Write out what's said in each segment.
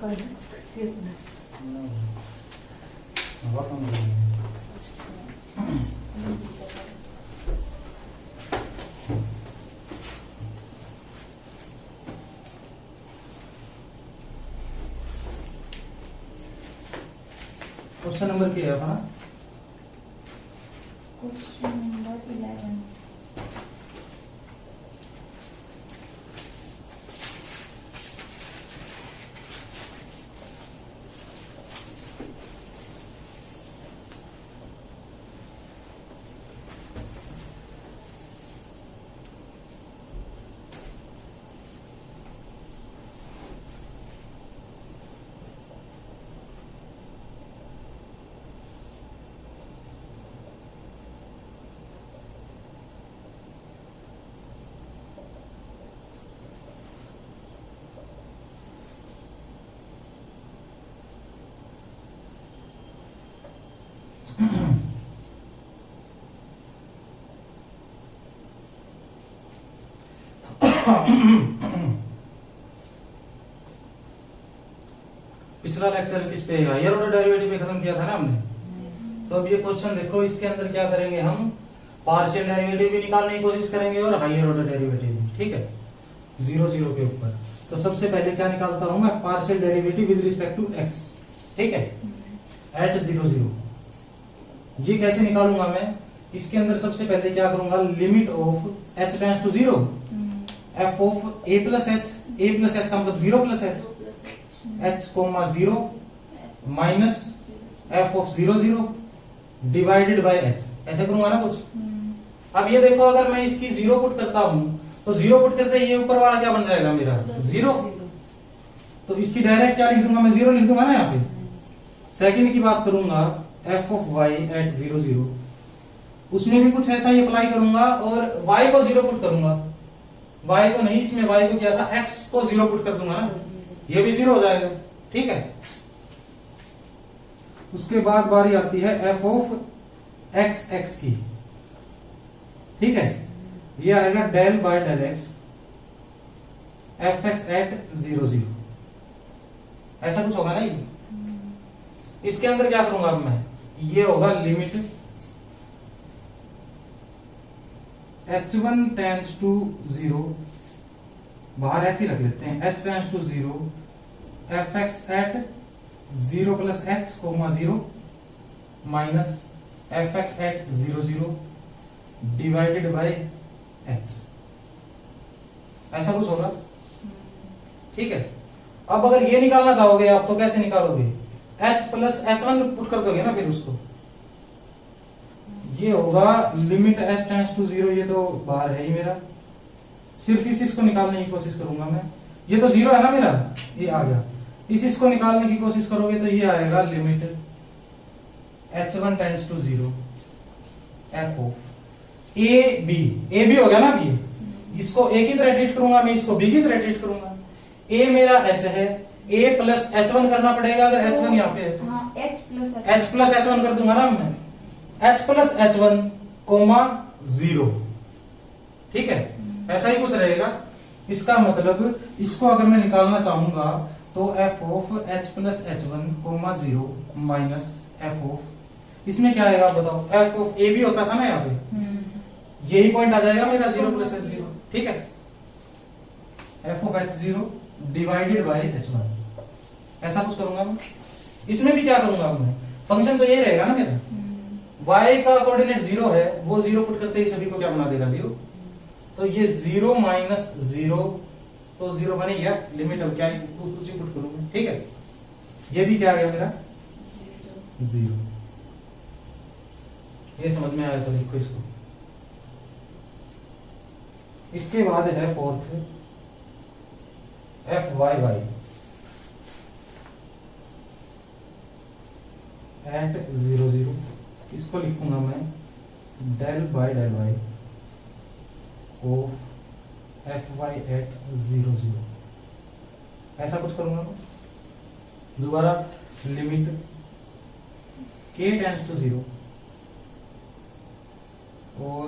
Question number क्या है अपना? Question number 11। पिछला लेक्चर किस पे? हायर ऑर्डर डेरिवेटिव पे खत्म किया था ना हमने। तो अब ये क्वेश्चन देखो, इसके अंदर क्या करेंगे हम? पार्शियल डेरिवेटिव भी निकालने की कोशिश करेंगे और हायर ऑर्डर डेरिवेटिव भी, ठीक है, 0 0 के ऊपर। तो सबसे पहले क्या निकालता हूं मैं? Partial derivative with respect to x, ठीक है, एट 0 0। ये कैसे निकालूंगा मैं? इसके अंदर सबसे पहले क्या करूंगा? Limit of h tends to 0 f of a plus h, a plus h का मतलब 0 plus h, h comma 0 minus f of 0 0 divided by h, ऐसे करूंगा ना कुछ। अब ये देखो, अगर मैं इसकी 0 पुट करता हूं तो 0 पुट करते ही ये ऊपर वाला क्या बन जाएगा मेरा? 0। तो इसकी डायरेक्ट क्या लिख दूंगा मैं? 0 लिख दूंगा ना यहाँ पे। सेकंड की बात करूंगा, f ऑफ y एट 0 0, उसमें भी कुछ ऐसा ही अप्लाई करूंगा और y को 0 पुट करूंगा। y को नहीं, इसमें y को क्या था? x को 0 पुट कर दूंगा ना, ये भी 0 हो जाएगा, ठीक है। उसके बाद बारी आती है f ऑफ x की, ठीक है, ये आएगा del by del x f(x) at 0 0, ऐसा कुछ होगा ना ये। इसके अंदर क्या करूंगा अब मैं? ये होगा लिमिट h1 टेंड्स टू 0, बाहर h ही रख लेते हैं, h tends to 0 f(x) at 0 plus h comma 0 minus f(x) at 0 0 divided by h, ऐसा कुछ होगा, ठीक है। अब अगर ये निकालना चाहोगे आप तो कैसे निकालोगे? h प्लस h1 पुट कर दोगे ना फिर उसको। ये होगा लिमिट h टेंड्स टू 0, ये तो बाहर है ही मेरा, सिर्फ इसको निकालने की कोशिश करूंगा मैं। ये तो 0 है ना मेरा, ये आ गया। इसको निकालने की कोशिश करोगे तो ये आएगा limit h1 tends to 0 f of a b हो गया ना। b इसको a की तरह ट्रीट करूंगा मैं, इसको b की तरह ट्रीट करूंगा। a मेरा h है, a प्लस h1 करना पड़ेगा अगर h1 यहाँ पे है तो। हाँ, h प्लस h1 कर दूंगा ना मैं, h प्लस h1 कोमा 0, ठीक है, ऐसा ही कुछ रहेगा। इसका मतलब इसको अगर मैं निकालना चाहूंगा तो f of h plus h1 comma 0 minus f of, इसमें क्या आएगा बताओ? f ऑफ a भी होता था ना यहाँ पे, यही पॉइंट आ जाएगा मेरा 0 प्लस h0, ठीक है, f of h0 divided by h1, ऐसा कुछ करूंगा मैं। इसमें भी क्या करूंगा मैं? फंक्शन तो यही रहेगा ना मेरा, y का कोऑर्डिनेट 0 है, वो 0 पुट करते ही सभी को क्या बना देगा? 0। तो ये 0 माइनस 0, तो 0 बने गया, लिमिट अब क्या उसी पुट करूंगा, ठीक है। ये भी क्या आ गया मेरा? 0। ये समझ में आया तो लिखो इसको। इसके बाद है fourth f y y at 0 0, इसको लिखूंगा मैं del by del y of f Y at 0 0, ऐसा कुछ करूंगा मैं। दोबारा लिमिट k टेंड्स टू 0 और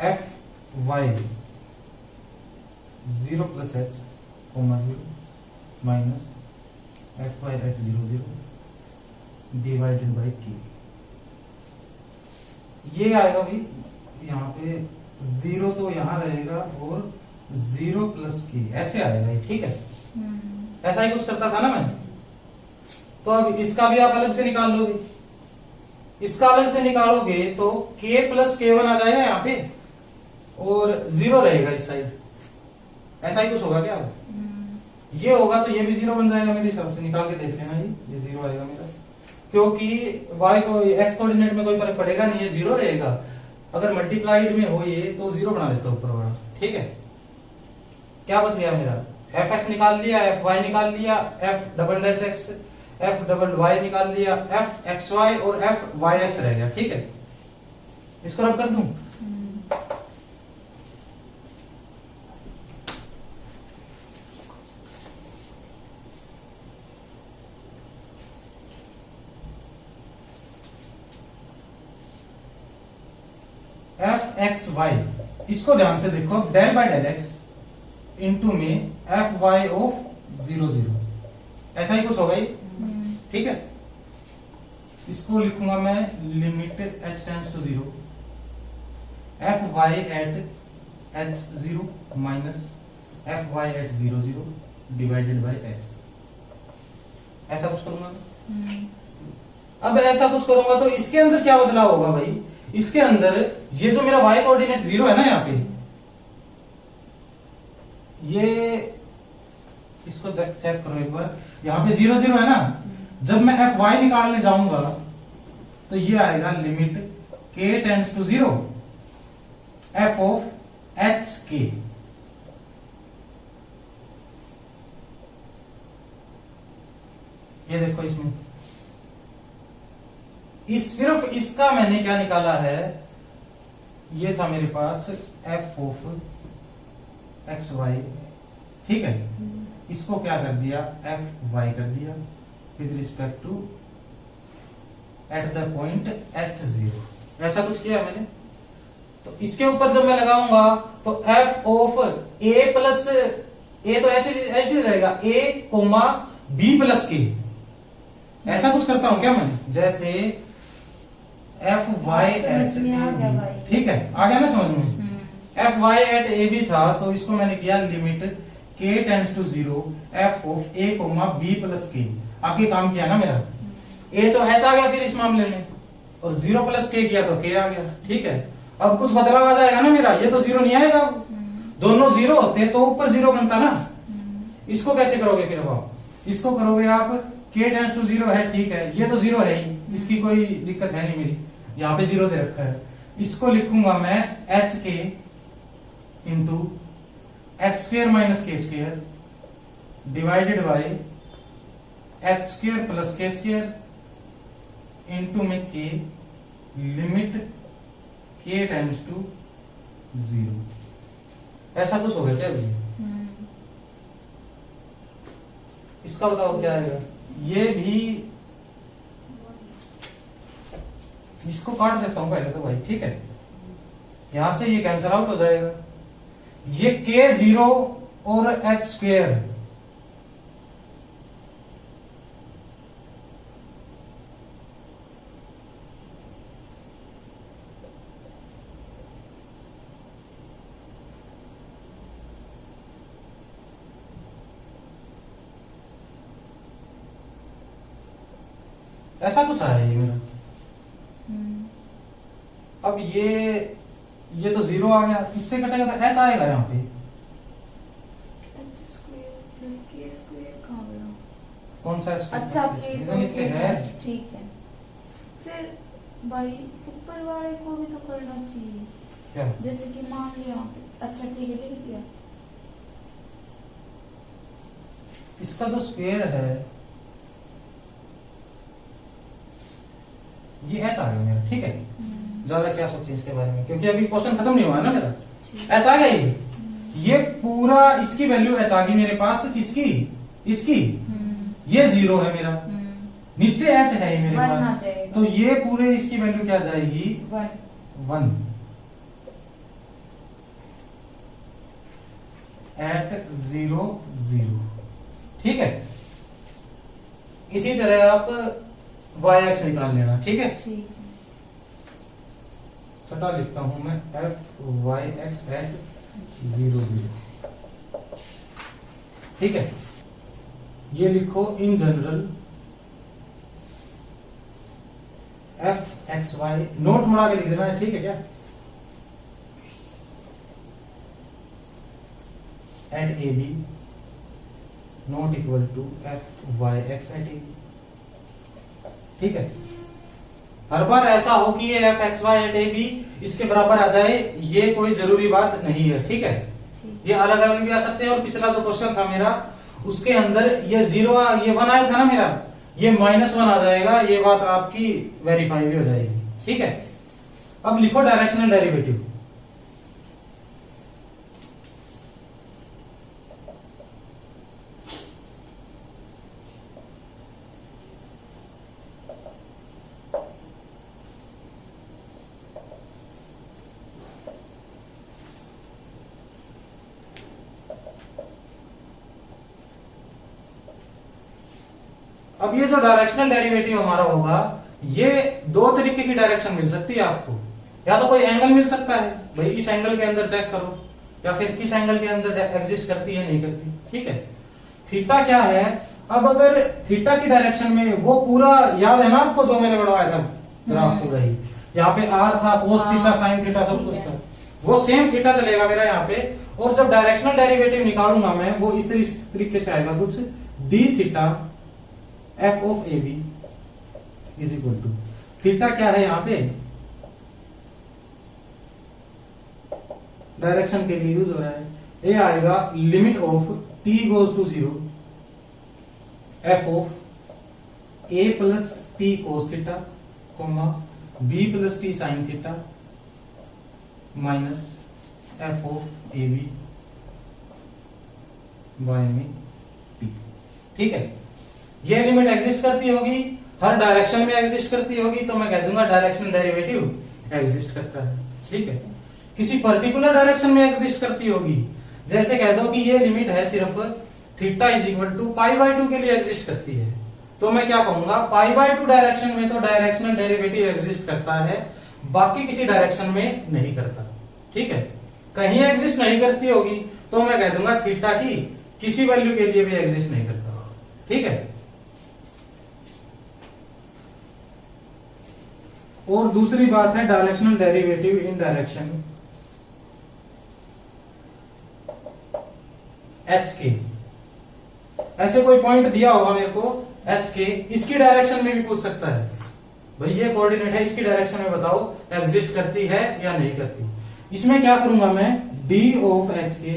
f y 0 plus h comma 0 minus f Y at 0 0 divided by के। ये आएगा भाई यहाँ पे 0 तो यहाँ रहेगा और 0 प्लस के ऐसे आएगा ये, ठीक है। ऐसा ही कुछ करता था ना मैं। तो अब इसका भी आप अलग से निकाल लोगे, इसका अलग से निकालोगे तो k प्लस k1 आ जाएगा यहाँ पे और 0 रहेगा इस साइड। ऐसा ही कुछ होगा क्या? ये होगा तो ये भी 0 बन जाएगा मेरे हिसाब से, निकाल के देख लेना। ये 0 आएगा मेरा, क्योंकि y को x कोऑर्डिनेट में कोई फर्क पड़ेगा नहीं, ये 0 रहेगा। अगर मल्टीप्लाइड में हो ये तो 0 बना देता ऊपर वाला, ठीक है। क्या बच गया मेरा? fx निकाल लिया, fy निकाल लिया, f double dash x, f double y निकाल लिया, f xy और f yx रह गया, ठीक है। इसको रब कर दूं? एफ एक्स वाई, इसको ध्यान से देखो, del by del x into में एफ वाई ऑफ 0 0, ऐसा ही कुछ होगा ही, ठीक है। इसको लिखूंगा मैं limit h tends to 0 f Y at h 0 minus f Y at 0 0 divided by h। ऐसा कुछ करूंगा। अब ऐसा कुछ करूंगा तो इसके अंदर क्या बदलाव होगा भाई? इसके अंदर ये जो मेरा y कोऑर्डिनेट 0 है ना यहाँ पे, ये इसको चेक करो एक बार, यहाँ पे 0 0 है ना। जब मैं एफ वाई निकालने जाऊंगा तो ये आएगा limit k tends to 0 F of H के। ये देखो इसमें सिर्फ इसका मैंने क्या निकाला है, ये था मेरे पास एफ ऑफ एक्स वाई, ठीक है। इसको क्या कर दिया, एफ वाई कर दिया with respect to at the point h 0। ऐसा कुछ किया मैंने। तो इसके ऊपर जब मैं लगाऊंगा तो एफ ऑफ ए प्लस ए, तो ऐसे ऐसे रहेगा ए कोमा बी प्लस के। ऐसा कुछ करता हूं क्या मैं? जैसे एफ वाई एट, ठीक है, आ गया ना समझ में। F Y at A b था तो इसको मैंने किया limit k tends to 0 F of a comma b plus के। आगे काम किया ना मेरा, a तो h आ गया फिर इस मामले में, और 0 प्लस k किया तो k आ गया, ठीक है। अब कुछ बदलाव आ जाएगा ना मेरा, ये तो 0 नहीं आएगा, दोनों 0 होते तो ऊपर 0 बनता ना। इसको कैसे करोगे फिर आप? इसको करोगे आप k टेंड्स टू 0 है, ठीक है, ये तो 0 है ही, इसकी कोई दिक्कत है नहीं मेरी, यहाँ पे 0 दे रखा है। इसको लिखूंगा मैं एच के इंटू एक्स स्क्र माइनस के square divided by H square plus के स्क्र इंटू में के लिमिट k टाइम्स टू 0। ऐसा कुछ हो गया क्या अभी? इसका बताओ क्या आएगा? ये भी इसको काट देता हूं पहले तो भाई, ठीक है। यहां से ये कैंसिल आउट हो जाएगा, ये k 0 और h स्क्वेयर, ऐसा कुछ आया ये मेरा। अब ये तो 0 आ गया, इससे कटेगा तो h आएगा यहाँ पे। कौन सा h? अच्छा तो नीचे है, ठीक है। फिर भाई ऊपर वाले को भी तो करना चाहिए क्या? जैसे कि मान लिया, अच्छा ठीक है, लिख दिया। इसका जो स्क्वायर है ये h आ गया मेरा, ठीक है। ज्यादा क्या सोचें इसके बारे में, क्योंकि अभी क्वेश्चन खत्म नहीं हुआ है ना मेरा। h आ गया ये पूरा, इसकी वैल्यू h आ गई मेरे पास, किसकी? इसकी। ये 0 है मेरा, नीचे h है मेरे पास, तो ये पूरे इसकी वैल्यू क्या जाएगी? 1 एट 0 0, ठीक है। इसी तरह आप वाई एक्स निकाल लेना, ठीक है। ठीक है। छठा लिखता हूं मैं, एफ वाई एक्स एट 0 0, ठीक है। ये लिखो in general f x y, note बना के लिख देना है, ठीक है क्या, at A b not equal to f y x at A b, ठीक है। हर बार ऐसा हो कि ये F x y at A b इसके बराबर आ जाए, ये कोई जरूरी बात नहीं है, ठीक है। ये अलग अलग भी आ सकते हैं। और पिछला जो क्वेश्चन था मेरा, उसके अंदर ये 0 ये 1 आया था ना मेरा, ये -1 आ जाएगा, ये बात आपकी वेरीफाई भी हो जाएगी, ठीक है। अब लिखो डायरेक्शनल डेरिवेटिव। अब ये जो डायरेक्शनल डेरिवेटिव हमारा होगा, ये दो तरीके की डायरेक्शन मिल सकती है आपको। या तो कोई एंगल मिल सकता है, भाई इस एंगल के अंदर चेक करो, या फिर किस एंगल के अंदर एग्जिस्ट करती है नहीं करती, ठीक है। थीटा क्या है, अब अगर थीटा की डायरेक्शन में वो पूरा याद है ना आपको जो मैंने बनवाया था ग्राफ पूरा ही, यहाँ पे आर था, कोस थीटा, साइन थीटा सब कुछ था, वो सेम थीटा चलेगा मेरा यहाँ पे। और जब डायरेक्शनल डेरिवेटिव निकालूंगा मैं, वो इस तरीके से आएगा कुछ, d theta f of A B is equal to, theta क्या है यहाँ पे, डायरेक्शन के लिए यूज हो रहा है, ये आएगा limit of t goes to 0 F of a plus T cos theta comma b plus t sine theta minus F of A b by में टी, ठीक है। ये लिमिट एग्जिस्ट करती होगी, हर डायरेक्शन में एग्जिस्ट करती होगी, तो मैं कह दूंगा डायरेक्शनल डेरिवेटिव एग्जिस्ट करता है, ठीक है। किसी पर्टिकुलर डायरेक्शन में एग्जिस्ट करती होगी, जैसे कह दो कि ये लिमिट है सिर्फ थीटा इज इक्वल टू π/2 के लिए एग्जिस्ट करती है, तो मैं क्या कहूंगा, π/2 डायरेक्शन में तो डायरेक्शनल डेरिवेटिव एग्जिस्ट करता है, बाकी किसी डायरेक्शन में नहीं करता, ठीक है। कहीं एग्जिस्ट नहीं करती होगी तो मैं कह दूंगा थीटा की किसी वैल्यू के लिए भी एग्जिस्ट नहीं करता, ठीक है। और दूसरी बात है directional derivative in direction H के, ऐसे कोई पॉइंट दिया होगा मेरे को एच के, इसकी डायरेक्शन में भी पूछ सकता है, भाई ये कोऑर्डिनेट है, इसकी डायरेक्शन में बताओ एग्जिस्ट करती है या नहीं करती। इसमें क्या करूंगा मैं, D of H K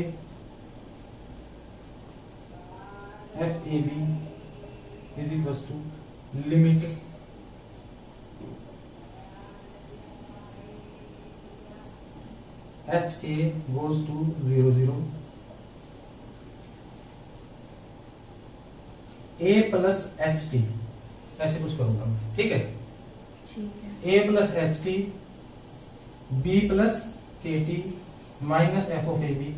F A B is equal to limit H K goes to 0 0 A plus H T, ऐसे कुछ करूंगा मैं, ठीक है। A plus H T B plus K T minus F of A B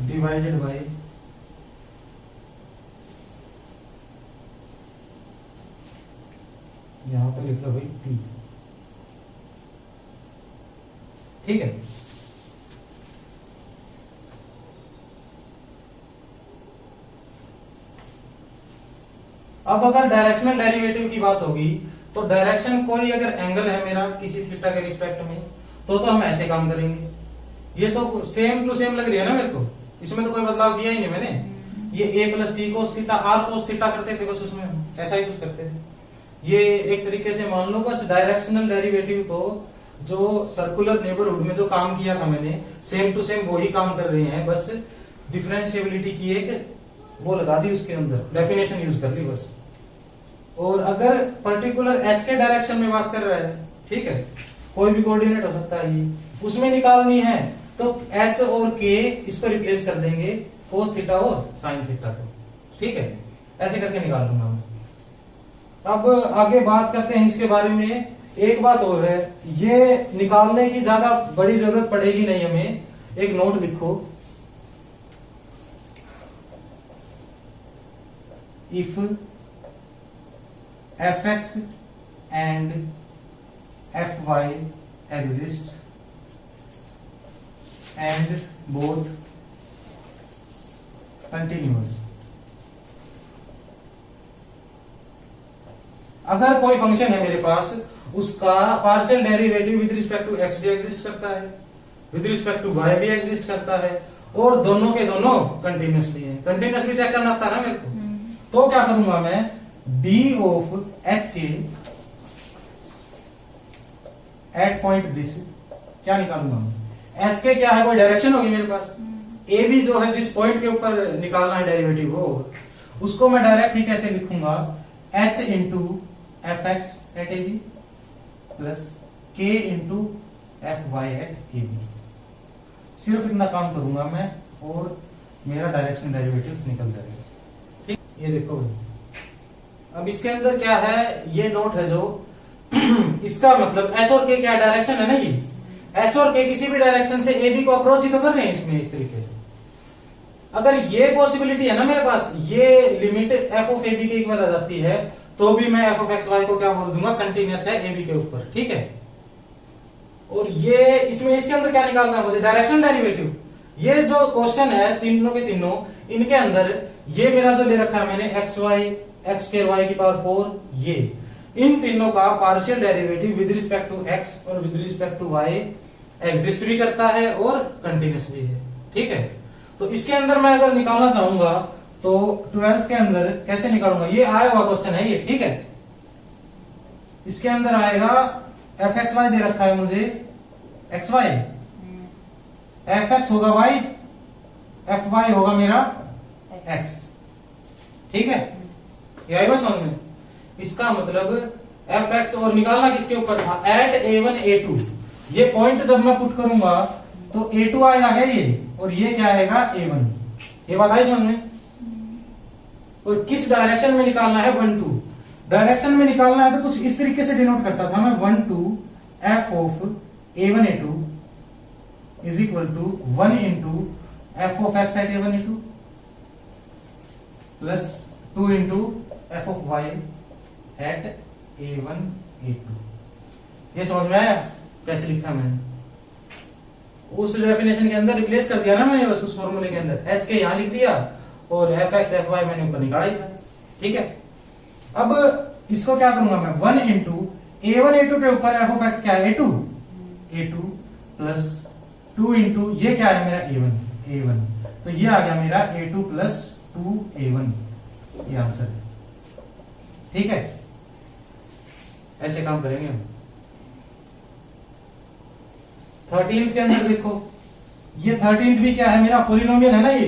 divided by यहां पर लिखा भाई टी, ठीक है। अब अगर डायरेक्शनल डेरिवेटिव की बात होगी, तो डायरेक्शन कोई अगर एंगल है मेरा किसी थीटा के रिस्पेक्ट में, तो हम ऐसे काम करेंगे। ये तो सेम टू सेम लग रही है ना मेरे को, इसमें तो कोई बदलाव किया ही नहीं मैंने। ये A plus T cos theta R cos theta करते थे बस, उसमें ऐसा ही कुछ करते थे। ये एक तरीके से मान लो बस डायरेक्शनल डेरिवेटिव तो जो सर्कुलर नेबरहुड में जो काम किया था मैंने, सेम टू सेम वही काम कर रहे हैं, बस डिफरेंशिएबिलिटी की एक वो लगा दी उसके अंदर, डेफिनेशन यूज कर ली बस। और अगर पर्टिकुलर एच के डायरेक्शन में बात कर रहा है, ठीक है, कोई भी कोऑर्डिनेट हो सकता है, ये उसमें निकालनी है तो एच और के इसको रिप्लेस कर देंगे कोस थीटा और साइन थीटा को, ठीक है, ऐसे करके निकाल लूंगा मैं। अब आगे बात करते हैं इसके बारे में। एक बात और है, ये निकालने की ज्यादा बड़ी जरूरत पड़ेगी नहीं हमें, एक नोट लिखो, if f x and f y exist and both continuous. अगर कोई फंक्शन है मेरे पास, उसका partial derivative with respect to x भी एग्जिस्ट करता है, विद रिस्पेक्ट टू वाई भी एग्जिस्ट करता है, और दोनों के दोनों कंटिन्यूअसली है। कंटिन्यूअसली चेक करना आता है ना मेरे को, तो क्या करूंगा मैं, डी ऑफ एच के एट पॉइंट दिस क्या निकालूंगा मैं, एच के क्या है, कोई डायरेक्शन होगी मेरे पास, ए बी जो है जिस पॉइंट के ऊपर निकालना है डेरिवेटिव वो, उसको मैं डायरेक्ट ही कैसे लिखूंगा, H into F x at A B plus K into F Y at A B. सिर्फ इतना काम करूंगा मैं और मेरा डायरेक्शन डेरिवेटिव निकल जाएगा। ठीक, ये देखो भाई, अब इसके अंदर क्या है, ये नोट है जो इसका मतलब एच और के क्या डायरेक्शन है ना, ये एच और के किसी भी डायरेक्शन से ए बी को अप्रोच ही तो कर रहे हैं इसमें एक तरीके से। अगर ये पॉसिबिलिटी है ना मेरे पास, ये limit f of A b के इक्वल आ जाती है, तो भी मैं एफ ऑफ एक्स वाई को क्या बोल दूंगा, कंटिन्यूअस है ए बी के ऊपर। ठीक है, और ये इसमें इसके अंदर क्या निकालना है मुझे, डायरेक्शन डेरिवेटिव। ये जो क्वेश्चन है तीनों के तीनों, इनके अंदर ये मेरा जो ले रखा है मैंने X Y X square Y की पावर 4, ये इन तीनों का partial derivative with respect to X और with respect to Y exist भी करता है और कंटिन्यूअस भी है। ठीक है, तो इसके अंदर मैं अगर निकालना चाहूंगा तो 12th के अंदर कैसे निकालूंगा, ये आया हुआ क्वेश्चन है ये। ठीक है, इसके अंदर आएगा एफ एक्स वाई दे रखा है मुझे, एक्स वाई, एफ एक्स होगा वाई, एफ वाई होगा मेरा एक्स। ठीक है, ये आई बस समझ में। इसका मतलब एफ एक्स और निकालना किसके ऊपर था, एट A1 A2। ये पॉइंट जब मैं पुट करूंगा तो A2 आएगा है ये, और ये क्या आएगा A1। ये बात आई समझ में। और किस डायरेक्शन में निकालना है, 1 2 डायरेक्शन में निकालना है, तो कुछ इस तरीके से डिनोट करता था मैं, 1 2 f of A1 A2 is equal to 1 into F of x at A1 A2 plus 2 into F of y at A1 A2। ये समझ में आया कैसे लिखा मैंने, उस डेफिनेशन के अंदर रिप्लेस कर दिया ना मैंने, बस उस फॉर्मूले के अंदर एच के यहां लिख दिया और एफ एक्स एफ वाई मैंने ऊपर निकाला ही था। ठीक है, अब इसको क्या करूंगा मैं, 1 इंटू A1 A2 के ऊपर एफ ऑफ एक्स क्या है, A2 प्लस 2 इंटू ये क्या है मेरा A1, तो ये आ गया मेरा A2 प्लस 2A1, ये आंसर है। ठीक है, ऐसे काम करेंगे हम। 13th के अंदर देखो, ये 13th भी क्या है मेरा, पोलिनोमियल है ना, ये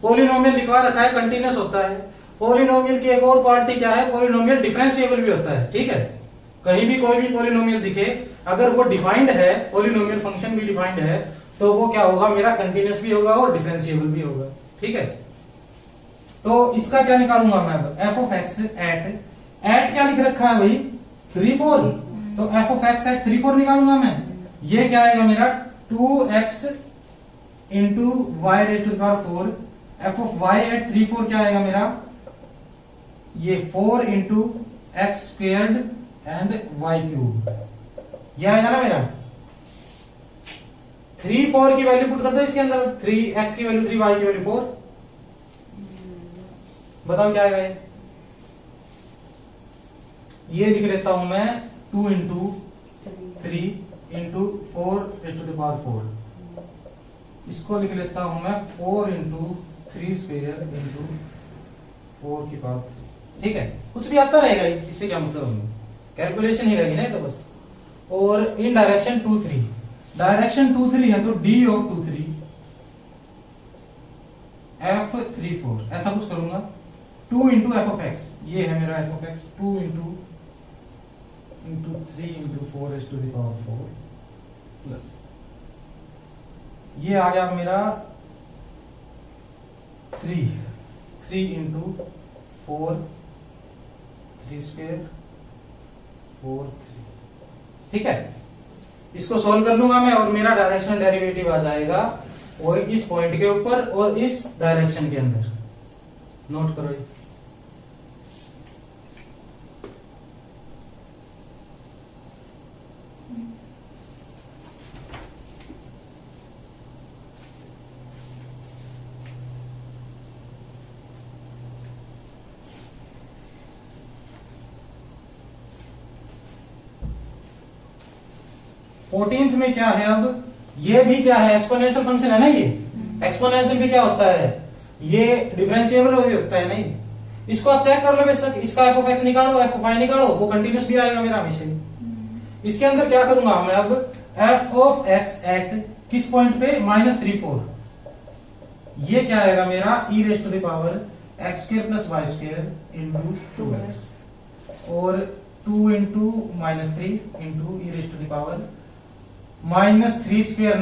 पोलिनोमियल लिखवा रखा है, कंटिन्यूअस होता है। पोलिनोमियल की एक और पार्टी क्या है, पोलिनोमियल डिफरेंशिएबल भी होता है। ठीक है, कहीं भी कोई भी पोलिनोमियल दिखे, अगर वो डिफाइंड है, पोलिनोमियल फंक्शन भी डिफाइंड है, तो वो क्या होगा मेरा, कंटिन्यूअस भी होगा और डिफरेंशिएबल भी होगा। ठीक है, तो इसका क्या निकालूंगा मैं, एफ ऑफ एक्स एट क्या लिख रखा है भाई, 3 4, तो एफ ऑफ एक्स एट 3 4 निकालूंगा मैं। ये क्या आएगा मेरा, 2x into y raise to the power 4, f of y at 3 4 क्या आएगा मेरा, ये 4 into x squared and y cube, ये आएगा ना मेरा। 3 4 की वैल्यू पुट कर दो इसके अंदर, 3x की वैल्यू 3, y की वैल्यू 4, बताओ क्या आएगा ये लिख लेता हूं मैं, 2 into 3 into 4 raise to the power 4, इसको लिख लेता हूं मैं 4 इंटू 3 स्क्वेयर इंटू 4 की पावर। ठीक है, कुछ भी आता रहेगा, इससे क्या मतलब, कैलकुलेशन ही रहेगी ना तो बस। और इन डायरेक्शन 2 3, डायरेक्शन 2 3 है तो डी ऑफ 2 3 एफ 3 4, ऐसा कुछ करूंगा। 2 इंटू एफ ऑफ एक्स, ये है मेरा f of x, 2 into 3 into 4 raise to the power 4 plus ये आ गया मेरा 3 इंटू 4 3 स्क्वेयर 4 3। ठीक है, इसको सॉल्व कर लूंगा मैं और मेरा डायरेक्शनल डेरिवेटिव आ जाएगा वो इस पॉइंट के ऊपर और इस डायरेक्शन के अंदर। नोट करो ये। 14th में क्या है अब, ये भी क्या है, एक्सपोनेंशियल फंक्शन है ना ये। एक्सपोनेंशियल भी क्या होता है, ये डिफरेंशिएबल होता है नहीं। इसको आप चेक कर लो बेशक, इसका एफ ऑफ एक्स निकालो, एफ ऑफ वाई निकालो, वो कंटिन्यूस भी आएगा मेरा हमेशा ही। इसके अंदर क्या करूंगा मैं अब, एफ ऑफ एक्स एट किस पॉइंट पे, -3 4, ये क्या आएगा मेरा e raise to the power x square plus y square into 2x, और 2 into -3 into e raise to the power -3 square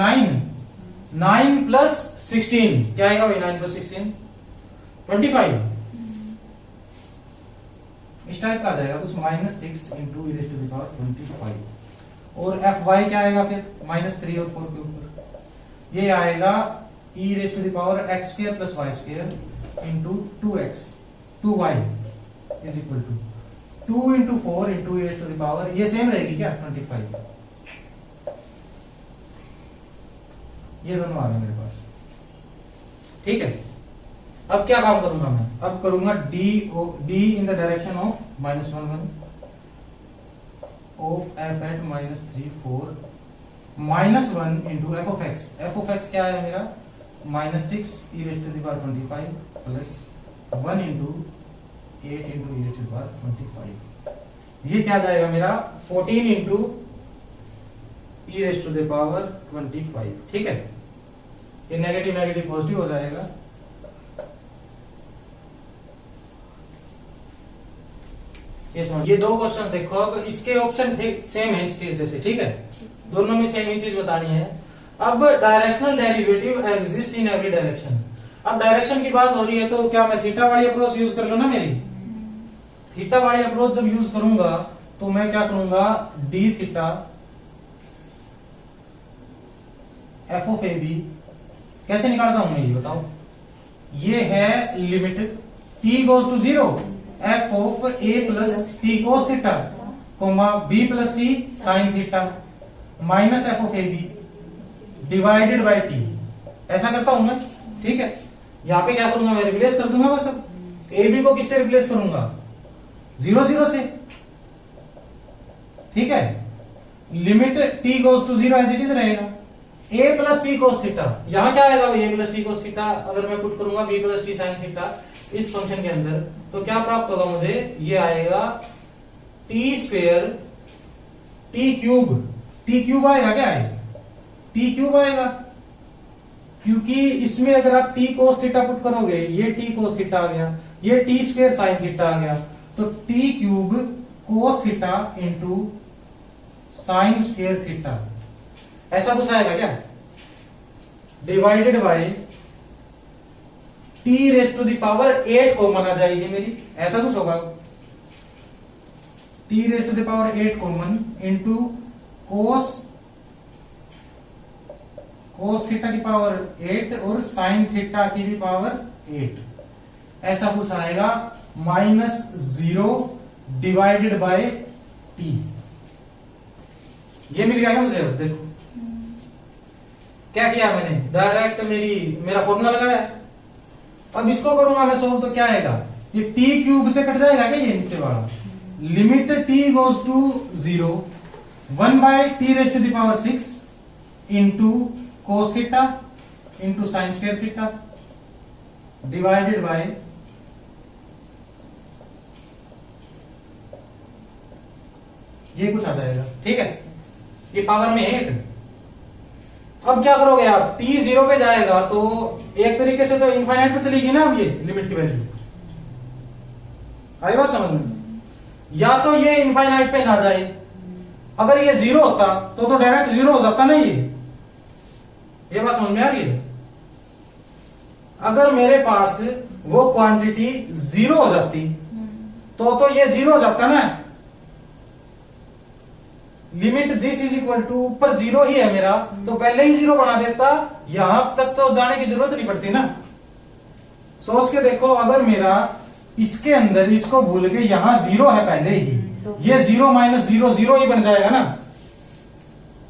9 plus 16 क्या आएगा भाई, 9 प्लस 16 25, इस टाइप का आ जाएगा कुछ, -6 into e raise to the power 25, और एफ वाई क्या आएगा फिर, -3 और 4 के ऊपर ये आएगा e raise to the power x square plus y square into 2x 2y is equal to 2 into 4 into e raise to the power, ये सेम रहेगी क्या, 25, ये दोनों आ गए मेरे पास। ठीक है, अब क्या काम करूंगा मैं, अब करूंगा d in the direction of -1 1 of f at -3 4 -1 into F of x क्या है मेरा, -6 e raise to the power 25 plus 1 into 8 into e raise to the power 25, ये क्या जाएगा मेरा 14 into e raise to the power 25। ठीक है, ये नेगेटिव नेगेटिव पॉजिटिव हो जाएगा, ये दो क्वेश्चन देखो, अब इसके ऑप्शन सेम है इसके जैसे। ठीक है, दोनों में सेम ही चीज बतानी है। अब directional derivative exist in every direction. अब डायरेक्शन की बात हो रही है तो क्या मैं थीटा वाली अप्रोच यूज कर लूं ना, मेरी थीटा वाली अप्रोच जब यूज करूंगा तो मैं क्या करूंगा, d theta f of A b कैसे निकालता हूं मैं, ये बताओ। ये है limit t goes to 0 F of a plus T cos theta comma b plus t sine theta minus F of A B divided by t, ऐसा करता हूं मैं। ठीक है, यहां पे क्या करूंगा मैं, रिप्लेस कर दूंगा बस। अब ए बी को किससे रिप्लेस करूंगा, 0 0 से। ठीक है, limit t goes to 0 as it is रहेगा, a plus T cos theta, यहां क्या आएगा भाई, a plus T cos theta अगर मैं पुट करूंगा b plus t sine theta इस फंक्शन के अंदर, तो क्या प्राप्त होगा मुझे, ये आएगा टी स्क्वेयर टी क्यूब आएगा, क्या है टी क्यूब आएगा, क्योंकि इसमें अगर आप टी कोस थीटा पुट करोगे, ये टी कोस थीटा आ गया, ये टी स्क्वेयर साइन थीटा आ गया, तो T cube cos theta into sine square theta, ऐसा कुछ आएगा क्या, divided by T raise to the power 8 common आ जाएगी मेरी, ऐसा कुछ होगा। T raise to the power 8 common into cos theta की पावर 8 और साइन थीटा की भी पावर 8, ऐसा कुछ आएगा, -0 डिवाइडेड बाय टी। ये मिल गया मुझे। देखो क्या किया मैंने, डायरेक्ट मेरा फॉर्मूला लगाया। अब इसको करूंगा मैं सोल्व, तो क्या आएगा, ये टी क्यूब से कट जाएगा क्या, ये नीचे वाला, limit t goes to 0 1 by T raise to the power 6 into cos theta into sine square theta divided by ये कुछ आ जाएगा। ठीक है, ये पावर में 8। अब क्या करोगे आप, t 0 पे जाएगा तो एक तरीके से तो इनफाइनाइट पे चलेगी ना, अब ये लिमिट की वैल्यू आई बात समझ में, या तो ये इनफाइनाइट पे ना जाए, अगर ये 0 होता तो डायरेक्ट 0 हो जाता ना, ये बात समझ में आ रही है। अगर मेरे पास वो क्वांटिटी 0 हो जाती तो ये 0 हो जाता ना, limit this is equal to ऊपर 0 ही है मेरा, तो पहले ही 0 बना देता, यहां तक तो जाने की जरूरत नहीं पड़ती ना। सोच के देखो, अगर मेरा इसके अंदर इसको भूल के यहां 0 है पहले ही, ये 0 - 0 0 ही बन जाएगा ना,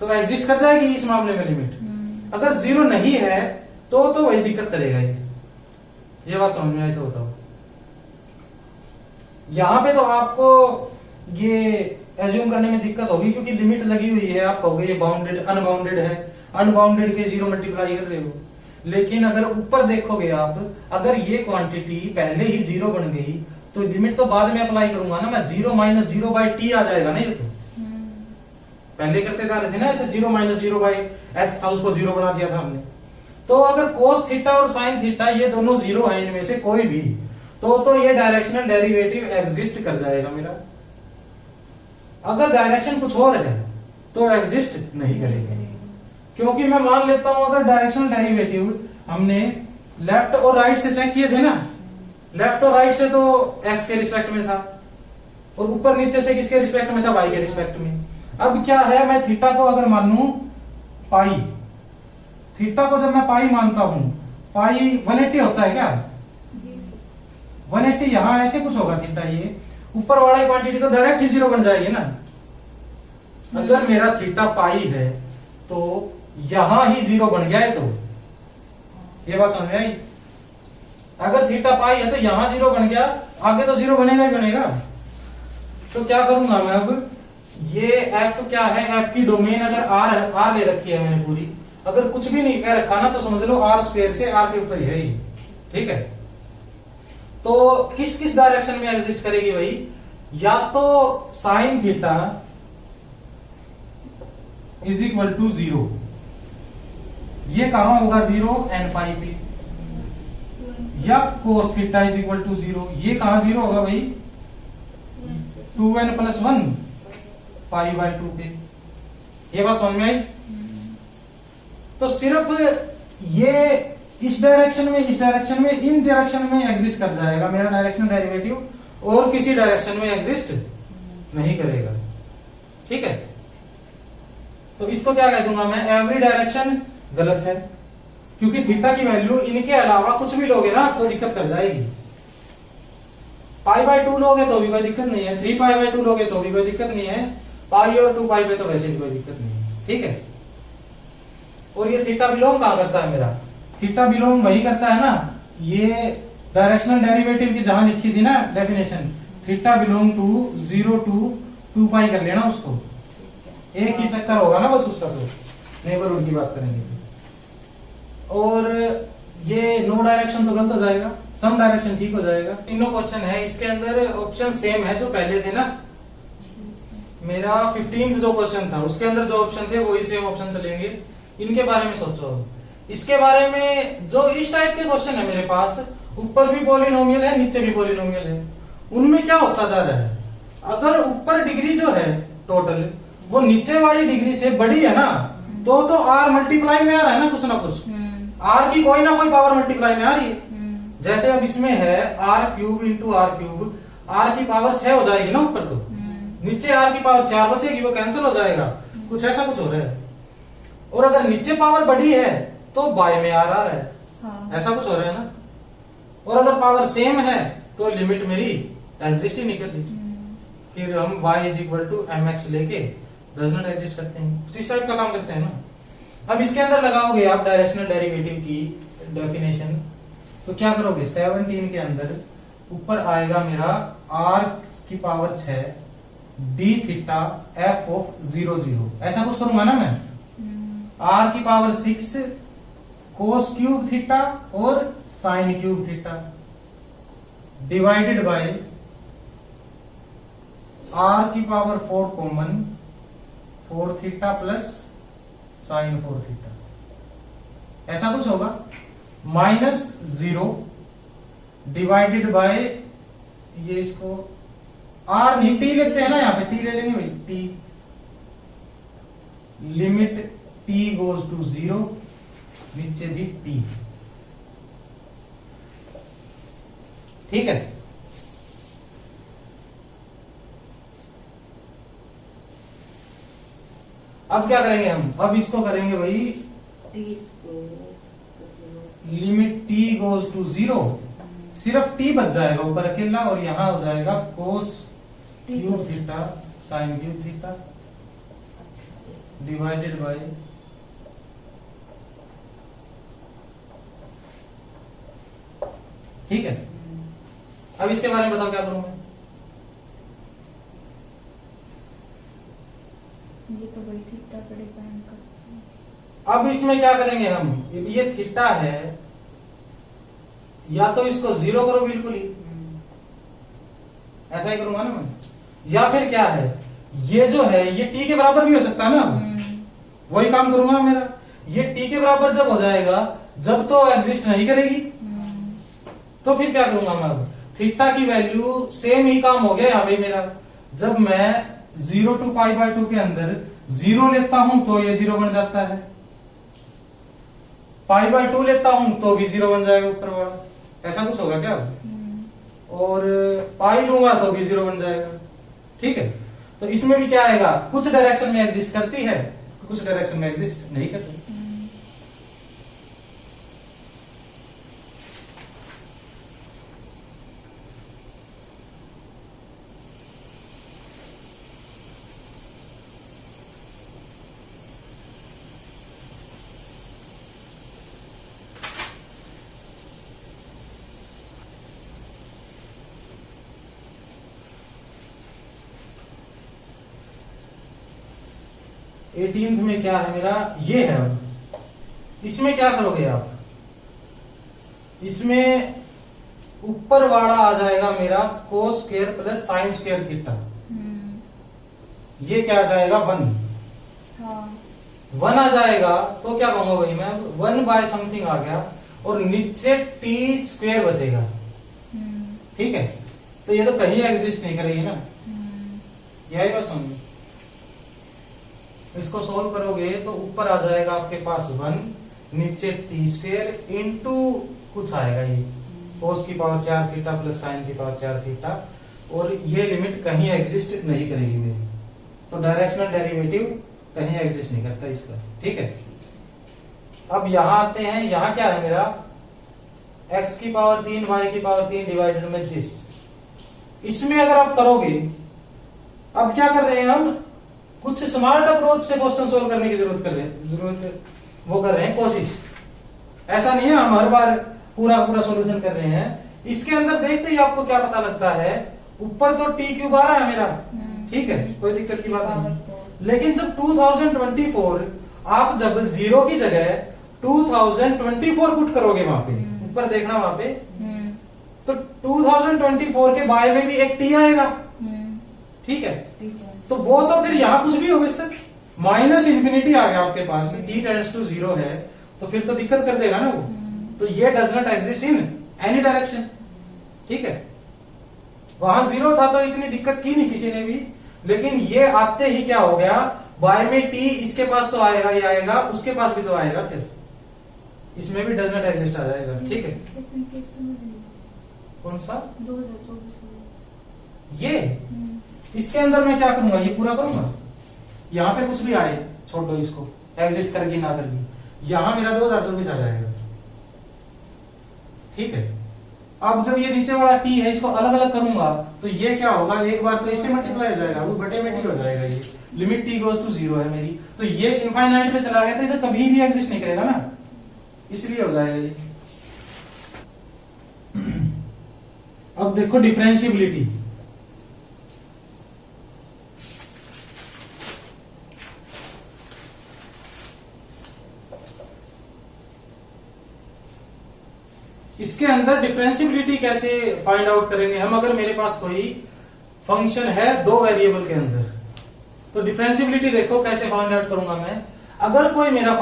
तो एग्जिस्ट कर जाएगी इस मामले में लिमिट। अगर 0 नहीं है तो वही दिक्कत करेगा ये बात समझ में आई तो बताओ। यहां पे तो आपको ये एज्यूम करने में दिक्कत होगी, क्योंकि लिमिट लगी हुई है। आप कहोगे ये बाउंडेड अनबाउंडेड है, अनबाउंडेड के 0 मल्टीप्लाई कर रहे हो। लेकिन अगर ऊपर देखोगे आप, अगर ये क्वांटिटी पहले ही 0 बन गई तो लिमिट तो बाद में अप्लाई करूंगा ना मैं, 0 माइनस 0 बाई टी आ जाएगा ना ये तो। पहले करते जा रहे थे ना ऐसे, 0 माइनस 0 बाई एक्स था, उसको 0 बना दिया था हमने। तो अगर कोस थीटा और साइन थीटा ये दोनों 0 है, इनमें से कोई भी, तो ये डायरेक्शनल डेरिवेटिव एग्जिस्ट कर जाएगा मेरा। अगर डायरेक्शन कुछ और है तो एग्जिस्ट नहीं करेगा, क्योंकि मैं मान लेता हूं अगर डायरेक्शनल डेरिवेटिव हमने लेफ्ट और राइट से चेक किए थे ना, लेफ्ट और राइट से तो एक्स के रिस्पेक्ट में था, और ऊपर नीचे से किसके रिस्पेक्ट में था, वाई के रिस्पेक्ट में। अब क्या है, मैं थीटा को अगर मानूं पाई, थीटा को जब मैं पाई मानता हूं, पाई 180 होता है क्या, 180 यहां ऐसे कुछ होगा थीटा, ये ऊपर वाला क्वांटिटी तो डायरेक्ट ही 0 बन जाएगी ना। अगर मेरा थीटा पाई है तो यहां ही 0 बन गया है, तो ये बात समझ में आई। अगर थीटा पाई है तो यहां 0 बन गया, आगे तो 0 बनेगा ही बनेगा। तो क्या करूंगा मैं अब, ये एफ क्या है, एफ की डोमेन अगर आर ले रखी है मैंने पूरी, अगर कुछ भी नहीं कह रखा ना तो समझ लो आर स्क्वायर से आर के ऊपर है ही, ठीक है। तो किस किस डायरेक्शन में एग्जिस्ट करेगी भाई, या तो sine theta is equal to 0, ये कहां होगा 0 एन पाई पे, या cos theta is equal to 0, ये कहां 0 होगा भाई 2n प्लस 1 पाई बाय 2 पे। ये बात समझ में आई। तो सिर्फ ये इस डायरेक्शन में, इस डायरेक्शन में, इन डायरेक्शन में एग्जिस्ट कर जाएगा मेरा डायरेक्शनल डेरिवेटिव, और किसी डायरेक्शन में एग्जिस्ट नहीं करेगा, ठीक है। तो इसको क्या कह दूंगा मैं, एवरी डायरेक्शन गलत है, क्योंकि थीटा की वैल्यू इनके अलावा कुछ भी लोगे ना तो दिक्कत कर जाएगी। पाई बाय 2 लोगे तो भी कोई दिक्कत नहीं है, 3 पाई बाय 2 लोगे तो भी कोई दिक्कत नहीं है, पाई और 2 पाई पे तो वैसे भी कोई दिक्कत नहीं है, ठीक है। और ये थीटा बिलोंग कहां करता है मेरा, थीटा बिलोंग वही करता है ना, ये डायरेक्शनल डेरिवेटिव की जहां लिखी थी ना definition, theta belong to 0 to 2 pi कर लेना उसको, एक ही चक्कर होगा ना बस उसका, तो नेबरहुड की बात करेंगे। और ये नो डायरेक्शन तो गलत हो जाएगा, सम डायरेक्शन ठीक हो जाएगा। तीनों क्वेश्चन है, इसके अंदर ऑप्शन सेम है जो पहले थे ना, मेरा 15th जो क्वेश्चन था उसके अंदर जो ऑप्शन थे वही सेम ऑप्शन चलेंगे। इनके बारे में सोचो, इसके बारे में जो इस टाइप के क्वेश्चन है मेरे पास, ऊपर भी पॉलिनोमियल है नीचे भी पॉलिनोमियल है, उनमें क्या होता जा रहा है, अगर ऊपर डिग्री जो है टोटल वो नीचे वाली डिग्री से बड़ी है ना, तो आर मल्टीप्लाई में आ रहा है ना, कुछ ना कुछ आर की कोई ना कोई पावर मल्टीप्लाई में आ रही है। जैसे अब इसमें है r cube into r cube, r की पावर 6 हो जाएगी ना ऊपर, तो नीचे आर की पावर 4 बचेगी, वो कैंसिल हो जाएगा, कुछ ऐसा कुछ हो रहा है। और अगर नीचे पावर बड़ी है तो बाय में आर आ रहा है, हाँ। ऐसा कुछ हो रहा है ना। और अगर पावर सेम है तो लिमिट मेरी एग्जिस्ट ही नहीं कर रही, फिर हम y is equal to m x लेके डज नॉट एग्जिस्ट करते हैं, उसी टाइप का काम करते हैं ना। अब इसके अंदर लगाओगे आप डायरेक्शनल डेरिवेटिव की डेफिनेशन, तो क्या करोगे, 17 के अंदर ऊपर आएगा मेरा r की power 6 D theta f of 0 0, ऐसा कुछ करूंगा ना मैं, r की पावर 6 कोस क्यूब थीटा और sine cube theta divided bye r की power 4 common 4 theta plus sign 4 theta, ऐसा कुछ होगा, माइनस 0 डिवाइडेड बाय, ये इसको r नहीं t लेते हैं ना, यहां पे t ले लेंगे भाई, t limit t goes to 0, नीचे भी t, ठीक है। अब क्या करेंगे हम, अब इसको करेंगे भाई लिमिट t गोज टू 0, सिर्फ t बच जाएगा ऊपर अकेला, और यहां हो जाएगा कोस cube theta sine cube theta divided bye ठीक है। अब इसके बारे में बताओ क्या करूं मैं, ये तो वही थीटा पे डिपेंड करता है। अब इसमें क्या करेंगे हम, ये थीटा है, या तो इसको 0 करो बिल्कुल ही, ऐसा ही करूंगा ना मैं, या फिर क्या है, ये जो है ये t के बराबर भी हो सकता है ना, वही काम करूंगा मेरा। ये t के बराबर जब हो जाएगा, जब तो एग्जिस्ट नहीं करेगी, तो फिर क्या करूंगा मैं, अब थीटा की वैल्यू सेम ही काम हो गया यहाँ पे मेरा। जब मैं 0 to π/2 के अंदर 0 लेता हूं तो ये 0 बन जाता है, π/2 लेता हूं तो भी 0 बन जाएगा ऊपर वाला, ऐसा कुछ होगा क्या, और पाई लूंगा तो भी 0 बन जाएगा। ठीक है, तो इसमें भी क्या आएगा, कुछ डायरेक्शन में एग्जिस्ट करती है, कुछ डायरेक्शन में एग्जिस्ट नहीं करती। एटीन्थ में क्या है मेरा, ये है। अब इसमें क्या करोगे आप, इसमें ऊपर वाला आ जाएगा मेरा cos square plus sign square theta, ये क्या आ जाएगा 1, हाँ 1 आ जाएगा, तो क्या कहूंगा भाई मैं, 1 by समथिंग आ गया, और नीचे टी स्क्वायर बचेगा। ठीक है, तो ये तो कहीं एग्जिस्ट नहीं करेगी ना, यही बस होंगी। इसको सोल्व करोगे तो ऊपर आ जाएगा आपके पास 1, नीचे टी स्क्वायर इंटू कुछ आएगा ये कोस की पावर 4 थीटा प्लस साइन की पावर 4 थीटा, और ये लिमिट कहीं एग्जिस्ट नहीं करेगी मेरी, तो डायरेक्शनल डेरिवेटिव कहीं एग्जिस्ट नहीं करता इसका। ठीक है, अब यहां आते हैं, यहां क्या है मेरा, x की पावर 3 y की पावर 3 डिवाइडेड में दिस। इसमें अगर आप करोगे, अब क्या कर रहे हैं हम, कुछ स्मार्ट अप्रोच से क्वेश्चन सोल्व करने की जरूरत कर रहे हैं कोशिश। ऐसा नहीं है हम हर बार पूरा पूरा सॉल्यूशन कर रहे हैं। इसके अंदर देखते ही आपको क्या पता लगता है, ऊपर तो टी क्यूब आ रहा है मेरा, ठीक है, कोई दिक्कत की बात नहीं। लेकिन जब 2024 आप जब 0 की जगह 2024 पुट करोगे वहां पे, ऊपर देखना वहां पे, तो 2024 के बाय में भी एक टी आएगा। ठीक है, तो वो तो फिर यहां कुछ भी होगा, इससे माइनस इंफिनिटी आ गया आपके पास, t टेंड्स टू 0 है, तो फिर तो दिक्कत कर देगा ना वो। तो ये does not exist in any direction. ठीक है, वहां 0 था तो इतनी दिक्कत की नहीं किसी ने भी, लेकिन ये आते ही क्या हो गया, बाय में t इसके पास तो आएगा ही आएगा, उसके पास भी तो आएगा, फिर इसमें भी डज नॉट एग्जिस्ट आ जाएगा। ठीक है, कौन सा 2024 ये, इसके अंदर मैं क्या करूंगा, ये पूरा करूंगा, यहां पे कुछ भी आए छोड़ दो इसको, एग्जिस्ट करगी ना करगी, यहां मेरा 2024 आ जाएगा। ठीक है, अब जब ये नीचे वाला t है इसको अलग अलग करूंगा तो ये क्या होगा, एक बार तो इससे मल्टीप्लाई हो जाएगा, वो बटे में t हो जाएगा, ये लिमिट t गोज टू 0 है मेरी, तो ये इनफाइनाइट पे चला गया था, इधर कभी भी एग्जिस्ट नहीं करेगा ना, इसलिए हो जाएगा ये। अब देखो डिफरेंशिएबिलिटी, इसके अंदर डिफरेंशिएबिलिटी कैसे फाइंड आउट करेंगे हम, अगर मेरे पास कोई फंक्शन है 2 वेरिएबल के अंदर, तो डिफरेंशिएबिलिटी देखो कैसे फाइंड आउट करूंगा मैं। अगर कोई मेरा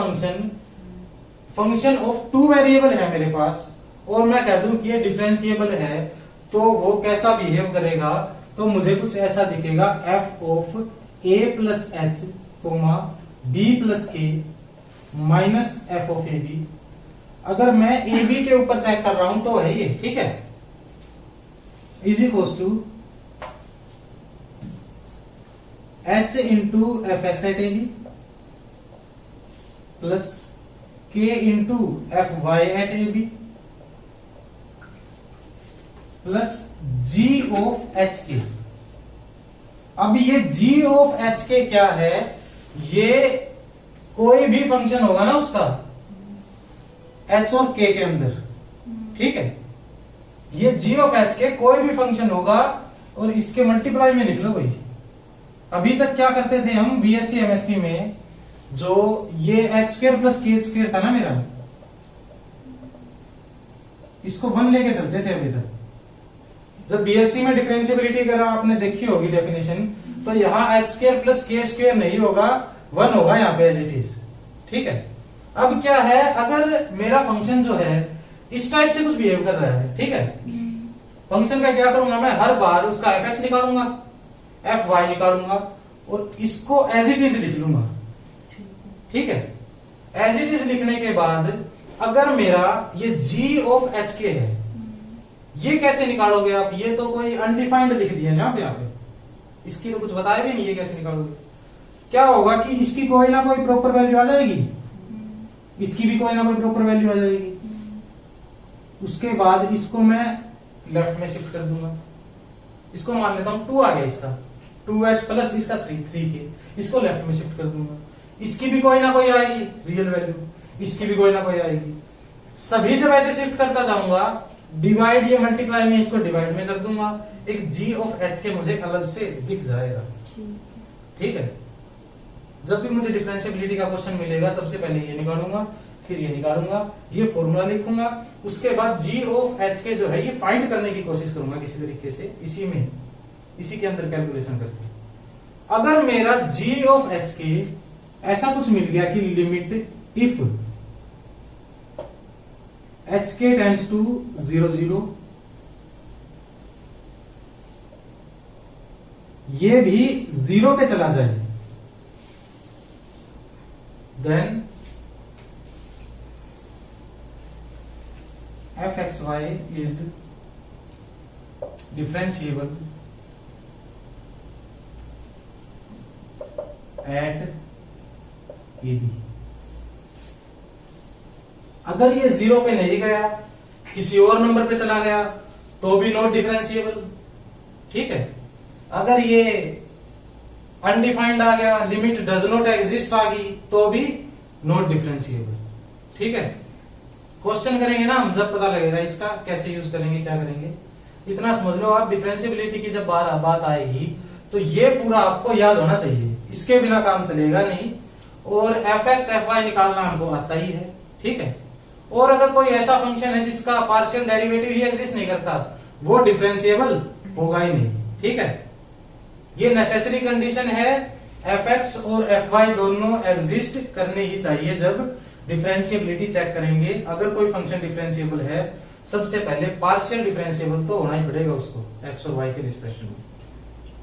फंक्शन ऑफ 2 वेरिएबल है मेरे पास, और मैं कह दूं कि ये डिफरेंशिएबल है, तो वो कैसा बिहेव करेगा, तो मुझे कुछ ऐसा दिखेगा, f of a plus H b plus K minus f of A B. अगर मैं ए बी के ऊपर चेक कर रहा हूं तो है ये, ठीक है, is equals to h into F x at A B plus k into F Y at A B plus g of H k. अब ये g ऑफ एच के क्या है, ये कोई भी फंक्शन होगा ना उसका h और k के अंदर, ठीक है, ये g ऑफ h के कोई भी फंक्शन होगा, और इसके मल्टीप्लाई में लिख लो भाई, अभी तक क्या करते थे हम बीएससी एमएससी में, जो ये एच स्क्वायर प्लस के स्क्वायर था ना मेरा, इसको 1 लेके चलते थे अभी तक। जब बीएससी में डिफरेंशियबिलिटी अगर आपने देखी होगी डेफिनेशन, तो यहाँ एच स्क्वायर प्लस के स्क्वायर नहीं होगा, 1 होगा यहाँ पे एज इट इज। ठीक है, अब क्या है, अगर मेरा फंक्शन जो है इस टाइप से कुछ बिहेव कर रहा है, ठीक है, फंक्शन का क्या करूंगा मैं, हर बार उसका एफ एक्स निकालूंगा, एफ वाई निकालूंगा और इसको एज इट इज लिख लूंगा। ठीक है, एज इट इज लिखने के बाद अगर मेरा ये जी ऑफ एच के है, ये कैसे निकालोगे आप, ये तो कोई अनडिफाइंड लिख दिया ना यहाँ पे, इसकी तो कुछ बताया भी नहीं, ये कैसे निकालोगे। क्या होगा कि इसकी कोई ना कोई प्रॉपर वैल्यू आ जाएगी, इसकी भी कोई ना कोई प्रॉपर वैल्यू आ जाएगी। उसके बाद इसको मैं लेफ्ट में शिफ्ट कर दूंगा, इसको मान लेता हूं 2 आ गया इसका, 2h प्लस इसका 3k, इसको लेफ्ट में शिफ्ट कर दूंगा। इसकी भी कोई ना कोई आएगी रियल वैल्यू, इसकी भी कोई ना कोई आएगी। सभी जब ऐसे शिफ्ट करता जाऊंगा, डिवाइड ये मल्टीप्लाई में इसको डिवाइड में कर दूंगा, एक g ऑफ h के मुझे अलग से दिख जाएगा। ठीक है, जब भी मुझे डिफरेंशियबिलिटी का क्वेश्चन मिलेगा, सबसे पहले ये निकालूंगा, फिर ये निकालूंगा, ये फॉर्मूला लिखूंगा, उसके बाद g ऑफ h के जो है ये फाइंड करने की कोशिश करूंगा किसी तरीके से, इसी के अंदर कैलकुलेशन करके। अगर मेरा g ऑफ h के ऐसा कुछ मिल गया कि लिमिट इफ h के टेंड्स टू 0 0, ये भी 0 पे चला जाए, then fxy is differentiable at AB। अगर ये 0 पे नहीं गया, किसी और नंबर पे चला गया, तो भी नॉट डिफरेंशिएबल। ठीक है, अगर ये अनडिफाइंड आ गया, लिमिट डज नॉट एग्जिस्ट आ गई, तो भी नॉट डिफरेंशिएबल। ठीक है, क्वेश्चन करेंगे ना हम, जब पता लगेगा इसका कैसे यूज करेंगे, क्या करेंगे। इतना समझ लो आप, डिफरेंशियबिलिटी की जब बात आएगी तो ये पूरा आपको याद होना चाहिए, इसके बिना काम चलेगा नहीं। और एफ एक्स एफ वाई निकालना हमको आता ही है। ठीक है, और अगर कोई ऐसा फंक्शन है जिसका पार्शियल डेरिवेटिव ही एग्जिस्ट नहीं करता, वो डिफरेंशिएबल होगा ही नहीं। ठीक है, ये नेसेसरी कंडीशन है, एफ एक्स और एफ वाई दोनों एग्जिस्ट करने ही चाहिए जब डिफरेंशियबिलिटी चेक करेंगे। अगर कोई फंक्शन डिफरेंशिएबल है, सबसे पहले पार्शियल डिफरेंशिएबल तो होना ही पड़ेगा उसको, एक्स और वाई के रिस्पेक्ट में।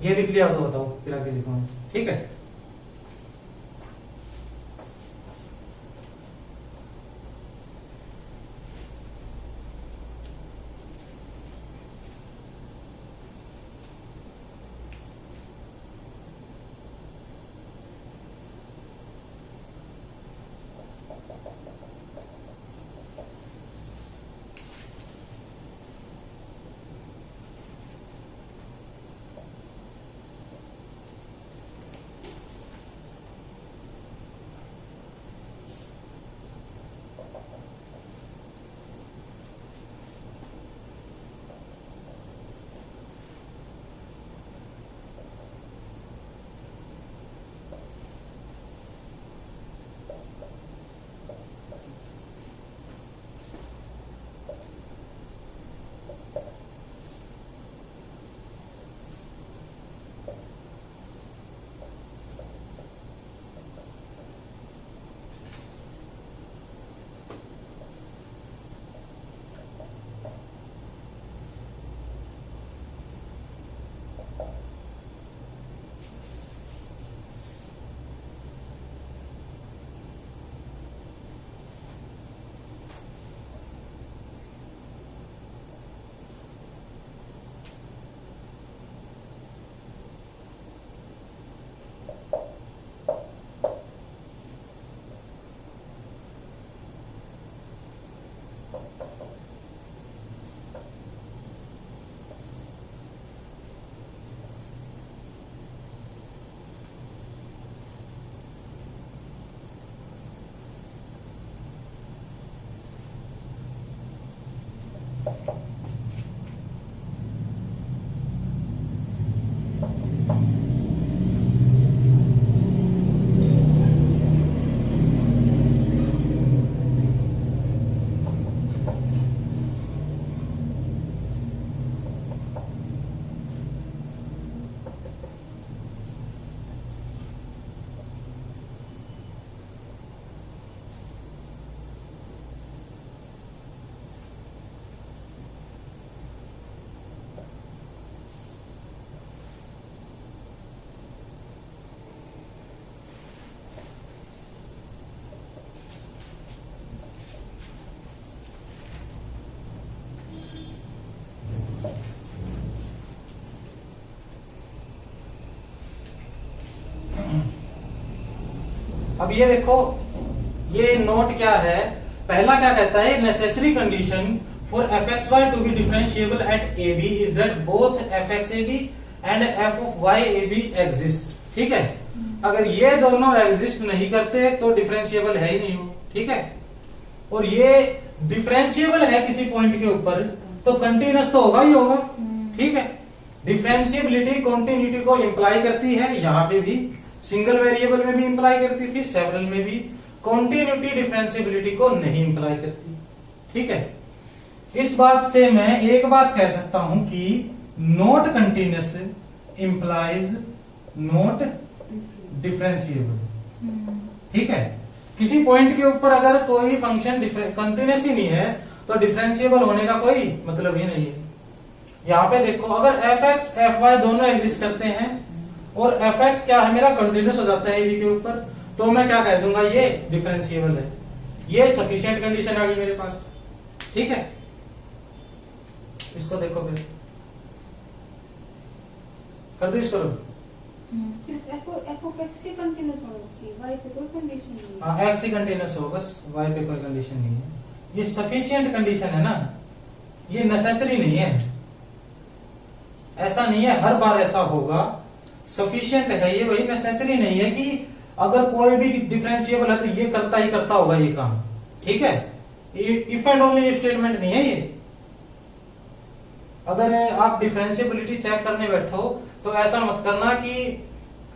ये लिख लिया तो बताओ, फिर आगे लिखूंगा। ठीक है, अब ये देखो, ये नोट क्या है, पहला क्या कहता है, necessary condition for f x y to be differentiable at A B is that both f x a b and f of y a b exist. ठीक है, अगर ये दोनों एग्जिस्ट नहीं करते तो डिफरेंशिएबल है ही नहीं हो। ठीक है, और ये डिफरेंशिएबल है किसी पॉइंट के ऊपर तो कंटिन्यूअस तो होगा ही होगा। ठीक है, डिफरेंशिएबिलिटी कॉन्टिन्यूटी को इंप्लाई करती है, यहां पे भी सिंगल वेरिएबल में भी इंप्लाई करती थी, सेवरल में भी। कॉन्टिन्यूटी डिफरेंशिएबिलिटी को नहीं इंप्लाई करती। ठीक है, इस बात से मैं एक बात कह सकता हूं कि not continuous implies not differentiable. ठीक है, किसी पॉइंट के ऊपर अगर कोई फंक्शन कंटिन्यूअस ही नहीं है तो डिफरेंशिएबल होने का कोई मतलब ही नहीं है। यहां पे देखो, अगर एफ एक्स एफ वाई दोनों एग्जिस्ट करते हैं और एफ एक्स क्या है मेरा, कंटिन्यूअस हो जाता है ए बी के ऊपर, तो मैं क्या कह दूंगा, ये डिफरेंशिएबल है। ये सफिशिएंट कंडीशन आ गई मेरे पास। ठीक है, इसको देखो फिर कर दो इसको। सिर्फ F of x he continuous होना चाहिए, वाई पे कोई कंडीशन नहीं है। हाँ, एक्स ही कंटिन्यूअस हो, बस वाई पे कोई कंडीशन नहीं है। ये सफिशिएंट कंडीशन है ना, ये नेसेसरी नहीं है। ऐसा नहीं है हर बार ऐसा होगा, सफिशिएंट है ये, वही नेसेसरी नहीं है कि अगर कोई भी डिफरेंशिएबल है तो ये करता ही करता होगा ये काम। ठीक है, इफ एंड ओनली स्टेटमेंट नहीं है ये। अगर आप डिफरेंशिएबिलिटी चेक करने बैठो तो ऐसा मत करना कि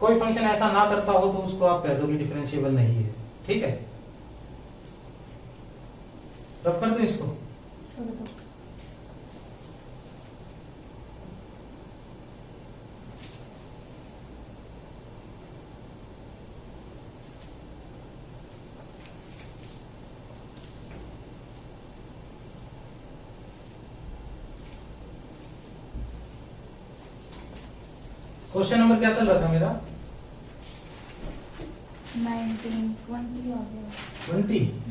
कोई फंक्शन ऐसा ना करता हो तो उसको आप कह दो कि डिफरेंशिएबल नहीं है। ठीक है, रफ कर दो इसको। क्वेश्चन नंबर क्या चल रहा था मेरा, 19, 20 हो गया। 20।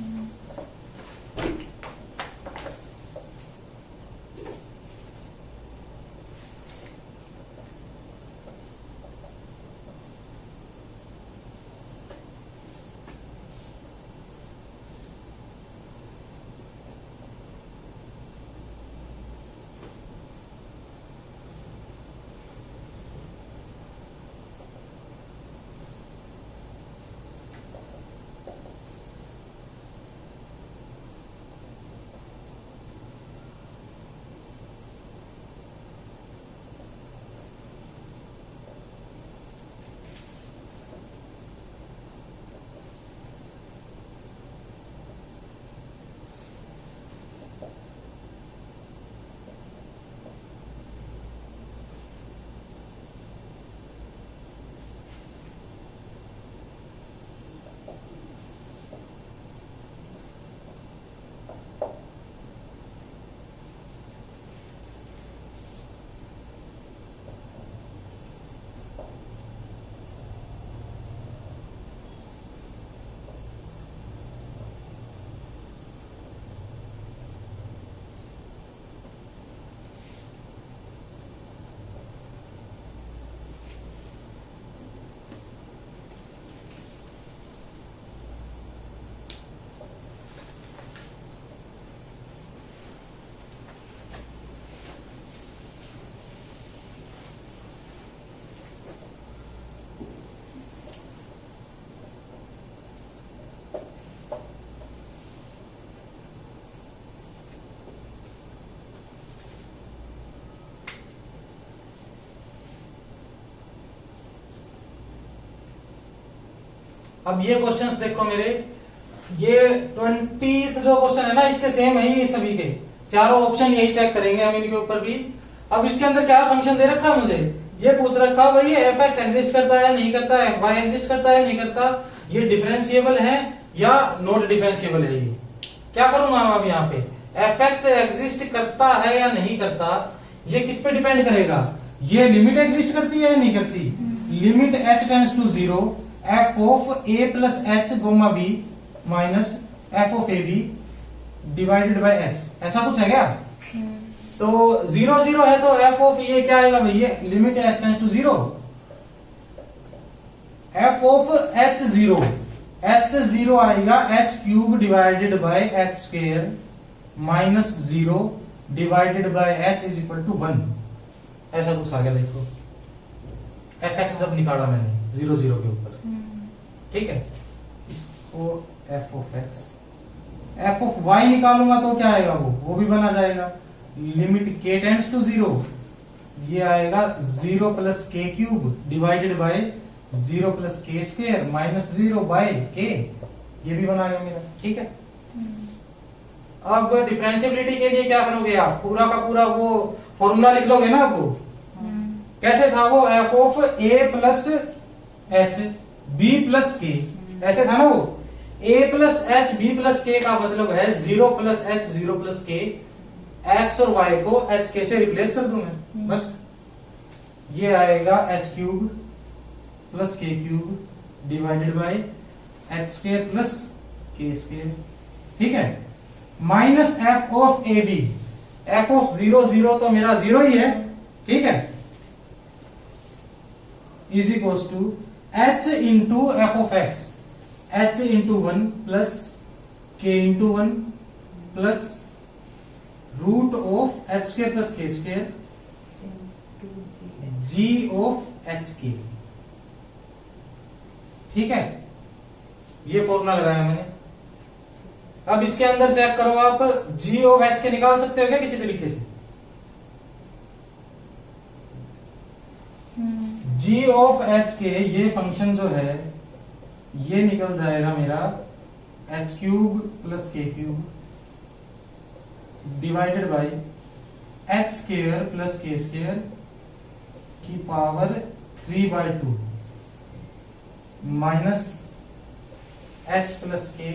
अब ये क्वेश्चंस देखो मेरे, ये 20th जो क्वेश्चन है ना, इसके सेम है ये सभी के, चारों ऑप्शन यही चेक करेंगे हम इनके ऊपर भी। अब इसके अंदर क्या फंक्शन दे रखा है मुझे, ये पूछ रखा भाई एफ एक्स एग्जिस्ट करता है नहीं करता है, वाई एग्जिस्ट करता है नहीं करता, ये डिफरेंशिएबल है या नॉट डिफरेंशिएबल है। ये क्या करूंगा मैं अब यहाँ पे, एफ एक्स एग्जिस्ट करता है या नहीं करता, ये किस पे डिपेंड करेगा, ये लिमिट एग्जिस्ट करती है या नहीं करती। Limit h tends to 0 F of a plus h comma b minus F of A B divided by h, ऐसा कुछ है क्या। तो 0 0 है तो एफ ऑफ ये क्या आएगा भैया, limit h tends to 0 F of h 0 H zero आएगा H cube divided by H square minus 0 divided by H is equal to 1। ऐसा कुछ आ गया देखो, एफ एक्स जब निकाला मैंने 0 0 के ऊपर, ठीक है। इसको f of x, F of y निकालूंगा तो क्या आएगा, वो भी बना जाएगा। लिमिट के टेंड्स टू 0, ये आएगा 0 plus k cube divided bye 0 plus के स्क्वेयर माइनस 0 बाय के, ये भी बना गया मेरा, ठीक है। अब डिफरेंशिएबिलिटी के लिए क्या करोगे आप, पूरा का पूरा वो फॉर्मूला लिख लोगे ना आपको। कैसे था वो, f of a plus h b plus k, ऐसे था ना वो। A plus h b plus k का मतलब है 0 plus h 0 plus k, x और वाई को एच के से रिप्लेस कर दूं मैं, बस ये आएगा H cube plus k cube divided by H square plus के स्क्वेयर, ठीक है। Minus F of A b, f of 0 0 तो मेरा 0 ही है, ठीक है, is equal to H into F of X, H into 1 plus K into 1 plus root of H square plus के square G of H K, ठीक है। ये फॉर्मूला लगाया मैंने। अब इसके अंदर चेक करो आप, जी ऑफ एच के निकाल सकते हो क्या किसी तरीके से? जी ऑफ एच के ये फंक्शन जो है ये निकल जाएगा मेरा h cube plus k cube divided by H square plus के स्क्वेयर की power 3/2 minus h plus k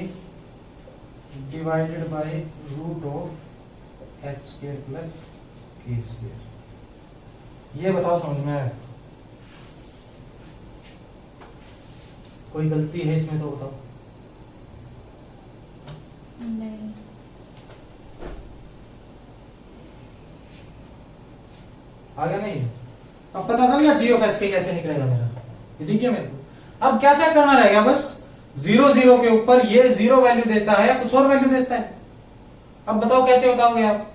divided by root of H square plus के स्क्वेयर। ये बताओ समझ में आया? कोई गलती है इसमें तो बताओ। नहीं। आ गया नहीं? अब पता चल गया जी ऑफ एच के कैसे निकलेगा मेरा, ये देखिए मेरे को। अब क्या चेक करना रहेगा, बस 0 0 के ऊपर ये 0 वैल्यू देता है या कुछ और वैल्यू देता है। अब बताओ कैसे बताओगे आप?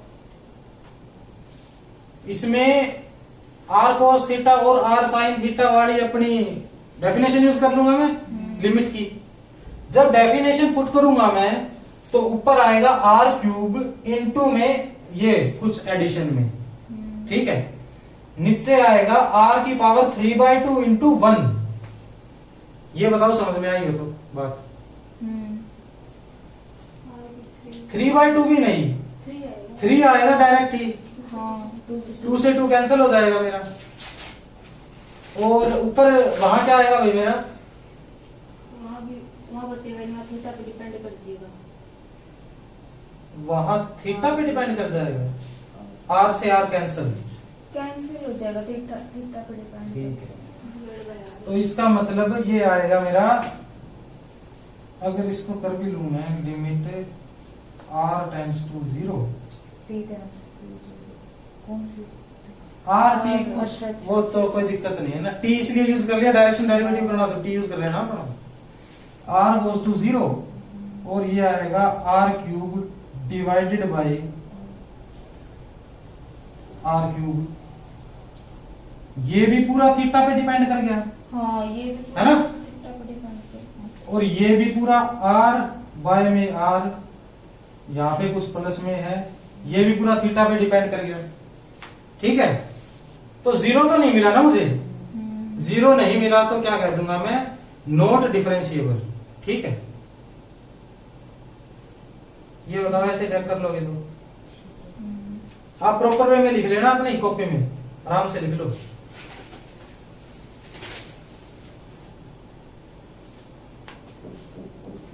इसमें आर कोस थीटा और आर साइन थीटा वाली अपनी डेफिनेशन यूज कर लूंगा मैं लिमिट की। जब डेफिनेशन पुट करूंगा मैं तो ऊपर आएगा आर क्यूब इंटू में ये कुछ एडिशन में, ठीक है। नीचे आएगा आर की पावर 3/2 इंटू 1। ये बताओ समझ में आई हो तो बात? 3/2 भी नहीं, 3 आएगा डायरेक्ट ही। 2 से 2 कैंसिल हो जाएगा मेरा, और ऊपर वहां क्या आएगा भाई मेरा? वहां बचेगा, यहाँ थीटा पे डिपेंड कर जाएगा। वहां थीटा पे डिपेंड कर जाएगा, आर से आर कैंसिल हो जाएगा, थीटा पे डिपेंड। ठीक है, तो इसका मतलब ये आएगा मेरा, अगर इसको कर भी लू मैं, लिमिट आर टेंड्स टू 0, कौन सी आर टी, वो तो कोई दिक्कत नहीं है ना, टी इसलिए यूज कर लिया, डायरेक्शन डेरिवेटिव करना तो टी यूज कर लेना अपना। आर गोज टू 0 और ये आएगा r cube divided by r cube, ये भी पूरा थीटा पे डिपेंड कर गया। हाँ, ये भी है ना? थीटा पे डिपेंड करता है। और ये भी पूरा आर बाय में आर, यहाँ पे कुछ प्लस में है, ये भी पूरा थीटा पे डिपेंड कर गया, ठीक है। तो 0 तो नहीं मिला ना मुझे, 0 नहीं मिला तो क्या कह दूंगा मैं, नॉट डिफरेंशिएबल, ठीक है। ये बताओ ऐसे चेक कर लोगे तो आप प्रॉपर वे में लिख लेना, अपनी कॉपी में आराम से लिख लो।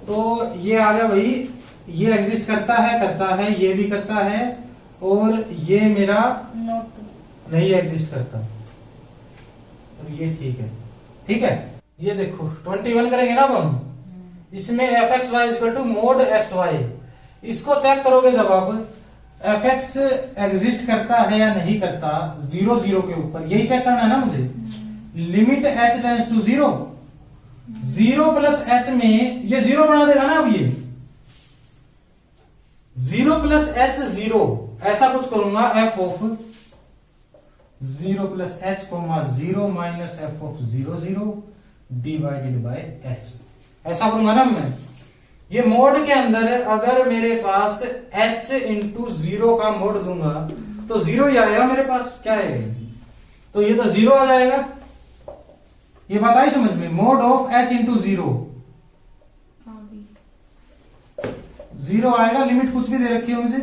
तो ये आ गया भाई, ये एग्जिस्ट करता है, ये भी करता है, और ये मेरा नोट नहीं एग्जिस्ट करता, और ये ठीक है। ये देखो 21 करेंगे ना अब हम, इसमें f x y equal to mod x y, इसको चेक करोगे जब आप, एफ एक्स एग्जिस्ट करता है या नहीं करता 0 0 के ऊपर, यही चेक करना है ना मुझे। Limit h tends to 0 0 plus h में ये 0 बना देगा ना। अब ये 0 प्लस एच 0 ऐसा कुछ करूंगा। F of 0 plus H coma 0 minus F of 0 0 divided by h, ऐसा करूंगा ना मैं। ये मोड के अंदर अगर मेरे पास h इंटू 0 का मोड दूंगा तो 0 ही आएगा मेरे पास। क्या है तो ये तो 0 आ जाएगा। ये बात आई समझ में। मोड ऑफ h इंटू 0 0 आएगा। लिमिट कुछ भी दे रखी है मुझे।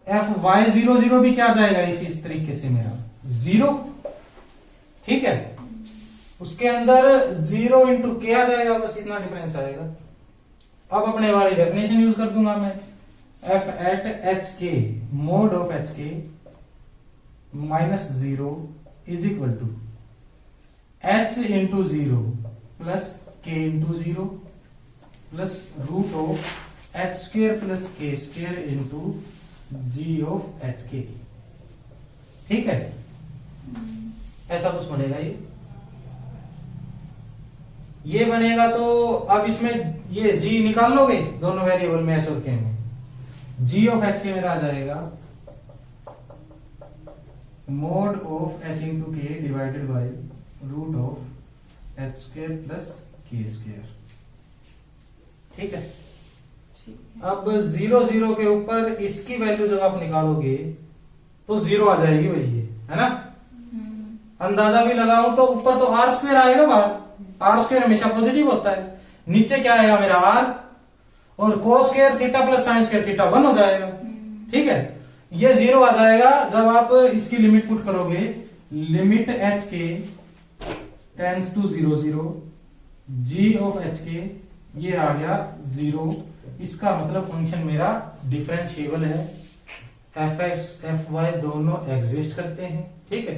एफ वाई 0 0 भी क्या आ जाएगा इसी तरीके से मेरा 0। ठीक है, उसके अंदर 0 इंटू के आ जाएगा, बस इतना डिफरेंस आएगा। अब अपने वाली डेफिनेशन यूज कर दूंगा मैं। F at H K mod of H K minus 0 is equal to H into 0 plus K into 0 plus root of H square plus के square into G of H K. ठीक है, ऐसा कुछ बनेगा ये बनेगा। तो अब इसमें ये g निकाल लोगे दोनों वेरिएबल में, h और k में। g ऑफ h के मेरा आ जाएगा mod of h into k divided by root of H square plus के स्क्वेयर। ठीक है, अब 0 0 के ऊपर इसकी वैल्यू जब आप निकालोगे तो 0 आ जाएगी वही है ना। अंदाजा भी लगाऊं तो ऊपर तो आर स्क्वेयर आएगा बाहर। आर स्क्वेयर हमेशा पॉजिटिव होता है। नीचे क्या आएगा मेरा आर और cos square theta plus sign square theta 1 हो जाएगा। ठीक है, ये 0 आ जाएगा जब आप इसकी लिमिट पुट करोगे। Limit H k tends to 0 0 g of H के ये आ गया 0। इसका मतलब फंक्शन मेरा डिफरेंशिएबल है। एफ एक्स एफ वाई दोनों एग्जिस्ट करते हैं। ठीक है,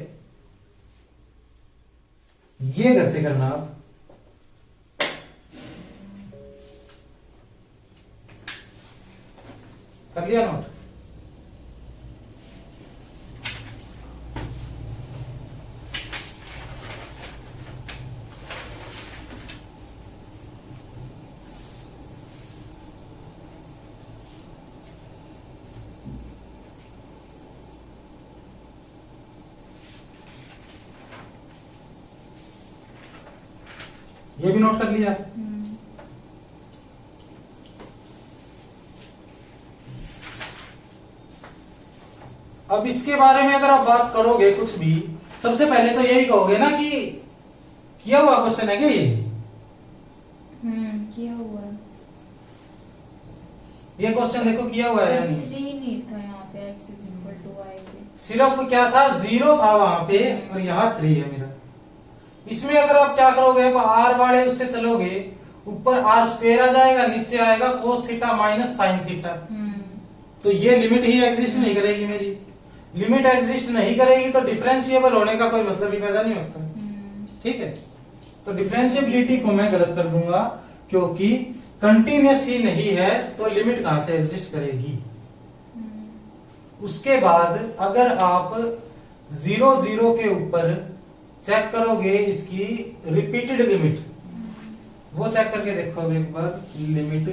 ये कैसे करना आप कर लिया नोट। ये भी नोट कर लिया। अब इसके बारे में अगर आप बात करोगे कुछ भी, सबसे पहले तो यही कहोगे ना कि किया हुआ क्वेश्चन है क्या ये? किया हुआ है। ये क्वेश्चन देखो किया हुआ है यानी 3 नहीं था यहाँ पे x is equal to y पे। सिर्फ क्या था 0 था वहां पे और यहाँ 3 है मेरा। इसमें अगर आप क्या करोगे, आप आर वाले उससे चलोगे, ऊपर आर स्क्वेयर आ जाएगा, नीचे आएगा cos theta minus sine theta. तो ये लिमिट ही एग्जिस्ट नहीं करेगी मेरी। लिमिट एग्जिस्ट नहीं करेगी तो डिफरेंशिएबल होने का कोई मतलब ही पैदा नहीं होता। ठीक है, तो डिफरेंशिएबिलिटी को मैं गलत कर दूंगा क्योंकि कंटिन्यूअस ही नहीं है तो लिमिट कहां से एग्जिस्ट करेगी। उसके बाद अगर आप 0 0 के ऊपर चेक करोगे इसकी रिपीटेड लिमिट, वो चेक करके देखो एक बार। Limit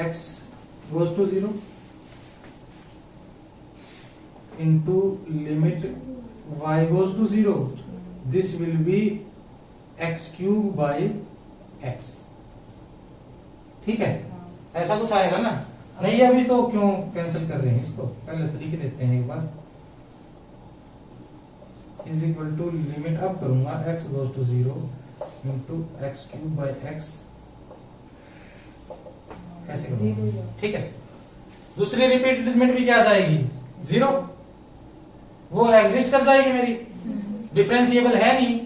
x goes to 0 into limit y goes to 0, this will be x cube by x। ठीक है, ऐसा कुछ आएगा ना। नहीं अभी तो क्यों कैंसिल कर रहे हैं इसको, पहले तरीके देते हैं एक बार। इज इक्वल टू लिमिट, अब करूंगा x goes to 0 into x cube by x, ऐसे करूंगा। ठीक है, दूसरी रिपीटेड लिमिट भी क्या आ जाएगी 0, वो एग्जिस्ट कर जाएगी मेरी, डिफरेंशिएबल है नहीं।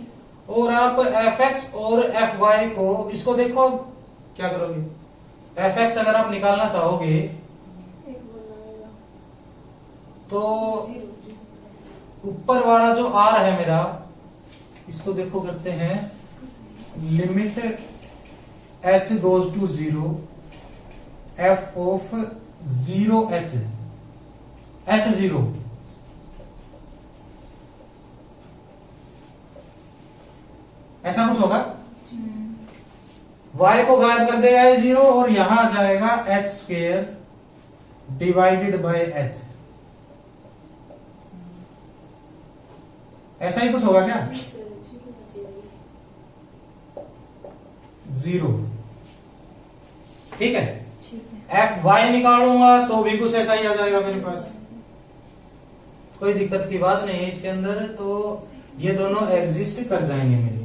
और आप fx और fy को, इसको देखो क्या करोगे। fx अगर आप निकालना चाहोगे तो ऊपर वाला जो r है मेरा, इसको देखो करते हैं limit h goes to 0 f of 0h h0। ऐसा कुछ होगा। हम्म। y को गायब कर देगा ये 0 और यहां आ जाएगा h square divided by h। ऐसा ही कुछ होगा क्या? 0। ठीक है। ठीक है। एफ वाई निकालूंगा तो भी कुछ ऐसा ही आ जाएगा मेरे पास, कोई दिक्कत की बात नहीं है इसके अंदर। तो ये दोनों एग्जिस्ट कर जाएंगे मेरे,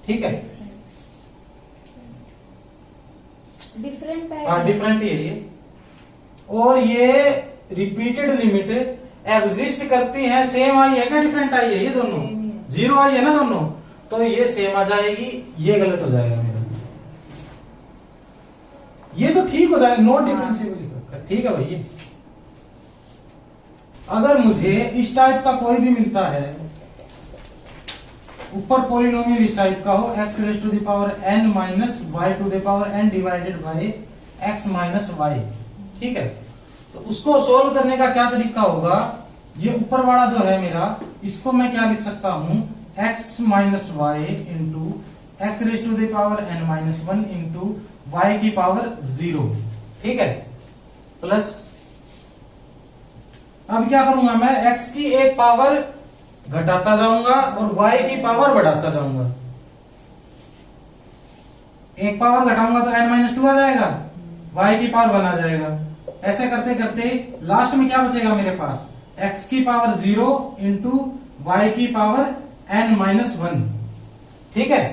ठीक है। डिफरेंट है। हाँ डिफरेंट ही है ये। और ये रिपीटेड लिमिट एग्जिस्ट करती है, सेम आई है क्या डिफरेंट आई है? ये दोनों Same ही है। 0 आई है ना दोनों, तो ये सेम आ जाएगी, ये गलत हो जाएगा मेरा। ये तो ठीक हो जाएगा, नॉट डिफरेंशिएबल। ठीक है भाई। अगर मुझे इस टाइप का कोई भी मिलता है, ऊपर पॉलिनोमियल इस टाइप का हो, x raise to the power n minus y to the power n divided by x minus y, ठीक है। तो उसको सोल्व करने का क्या तरीका होगा? ये ऊपर वाला जो है मेरा, इसको मैं क्या लिख सकता हूं? x minus y into x raise to the power n minus 1 into y की पावर 0, ठीक है, प्लस अब क्या करूंगा मैं? x की एक पावर घटाता जाऊंगा और y की पावर बढ़ाता जाऊंगा। एक पावर घटाऊंगा तो n माइनस 2 आ जाएगा, y की पावर 1 आ जाएगा। ऐसे करते करते लास्ट में क्या बचेगा मेरे पास? x की पावर 0 इंटू y की पावर n माइनस 1, ठीक है।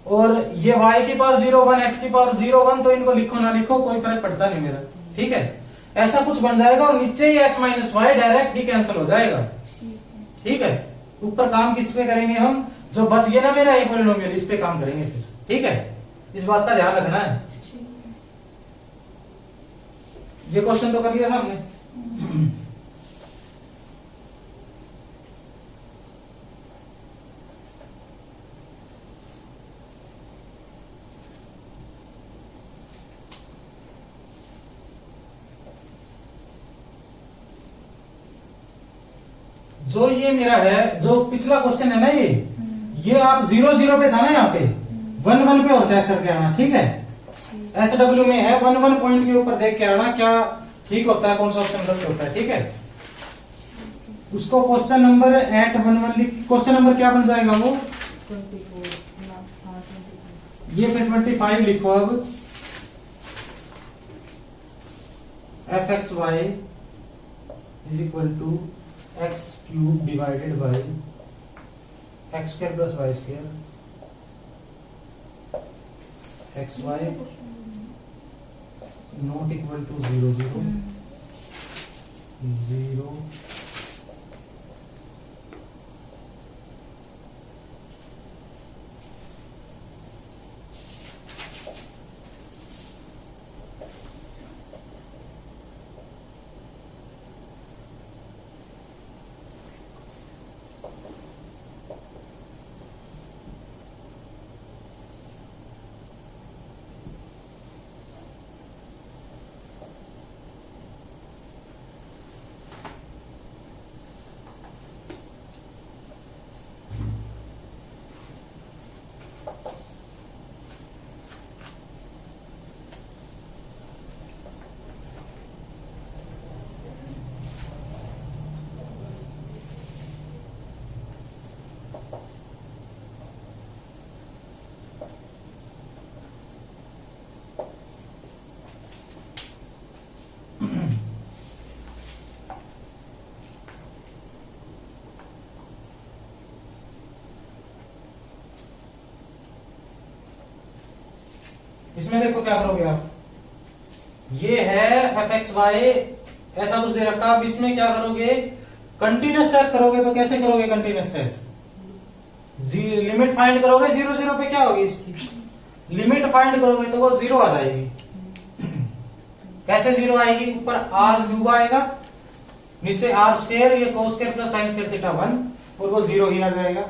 और ये y की पावर 0 1, x की पावर 0 1, तो इनको लिखो ना लिखो कोई फर्क पड़ता नहीं मेरा, ठीक है। ऐसा कुछ बन जाएगा और नीचे ही x माइनस वाई डायरेक्ट ही कैंसिल हो जाएगा, ठीक है। ऊपर काम किस पे करेंगे हम? जो बच गया ना मेरा ये पॉलिनोमियल, इस पे काम करेंगे फिर, ठीक है। इस बात का ध्यान रखना है। ये क्वेश्चन तो कर लिया था हमने। जो ये मेरा है, जो पिछला क्वेश्चन है ना, ये आप 0 0 पे था ना, यहाँ पे 1 1 पे और चेक करके आना, ठीक है। HW में है 1 1 पॉइंट के ऊपर देख के आना क्या ठीक होता है, कौन सा ऑप्शन गलत होता है, ठीक है। उसको क्वेश्चन नंबर 811 लिख, क्वेश्चन नंबर क्या बन जाएगा वो? 24। ये पे 25 लिखो अब। fxy is equal to x cube divided by x square plus y square, x y not equal to 0 0 0 इसमें देखो क्या करोगे आप, ये है एफ एक्स वाई ऐसा कुछ दे रखा, आप इसमें क्या करोगे? कंटिन्यूस चेक करोगे। तो कैसे करोगे कंटिन्यूस चेक? लिमिट फाइंड करोगे 0 0 पे, क्या होगी इसकी लिमिट फाइंड करोगे तो वो 0 आ जाएगी। कैसे 0 आएगी? ऊपर आर क्यूब आएगा, नीचे आर स्क्वायर, ये cos square plus sign square theta 1, और वो 0 ही आ जाएगा।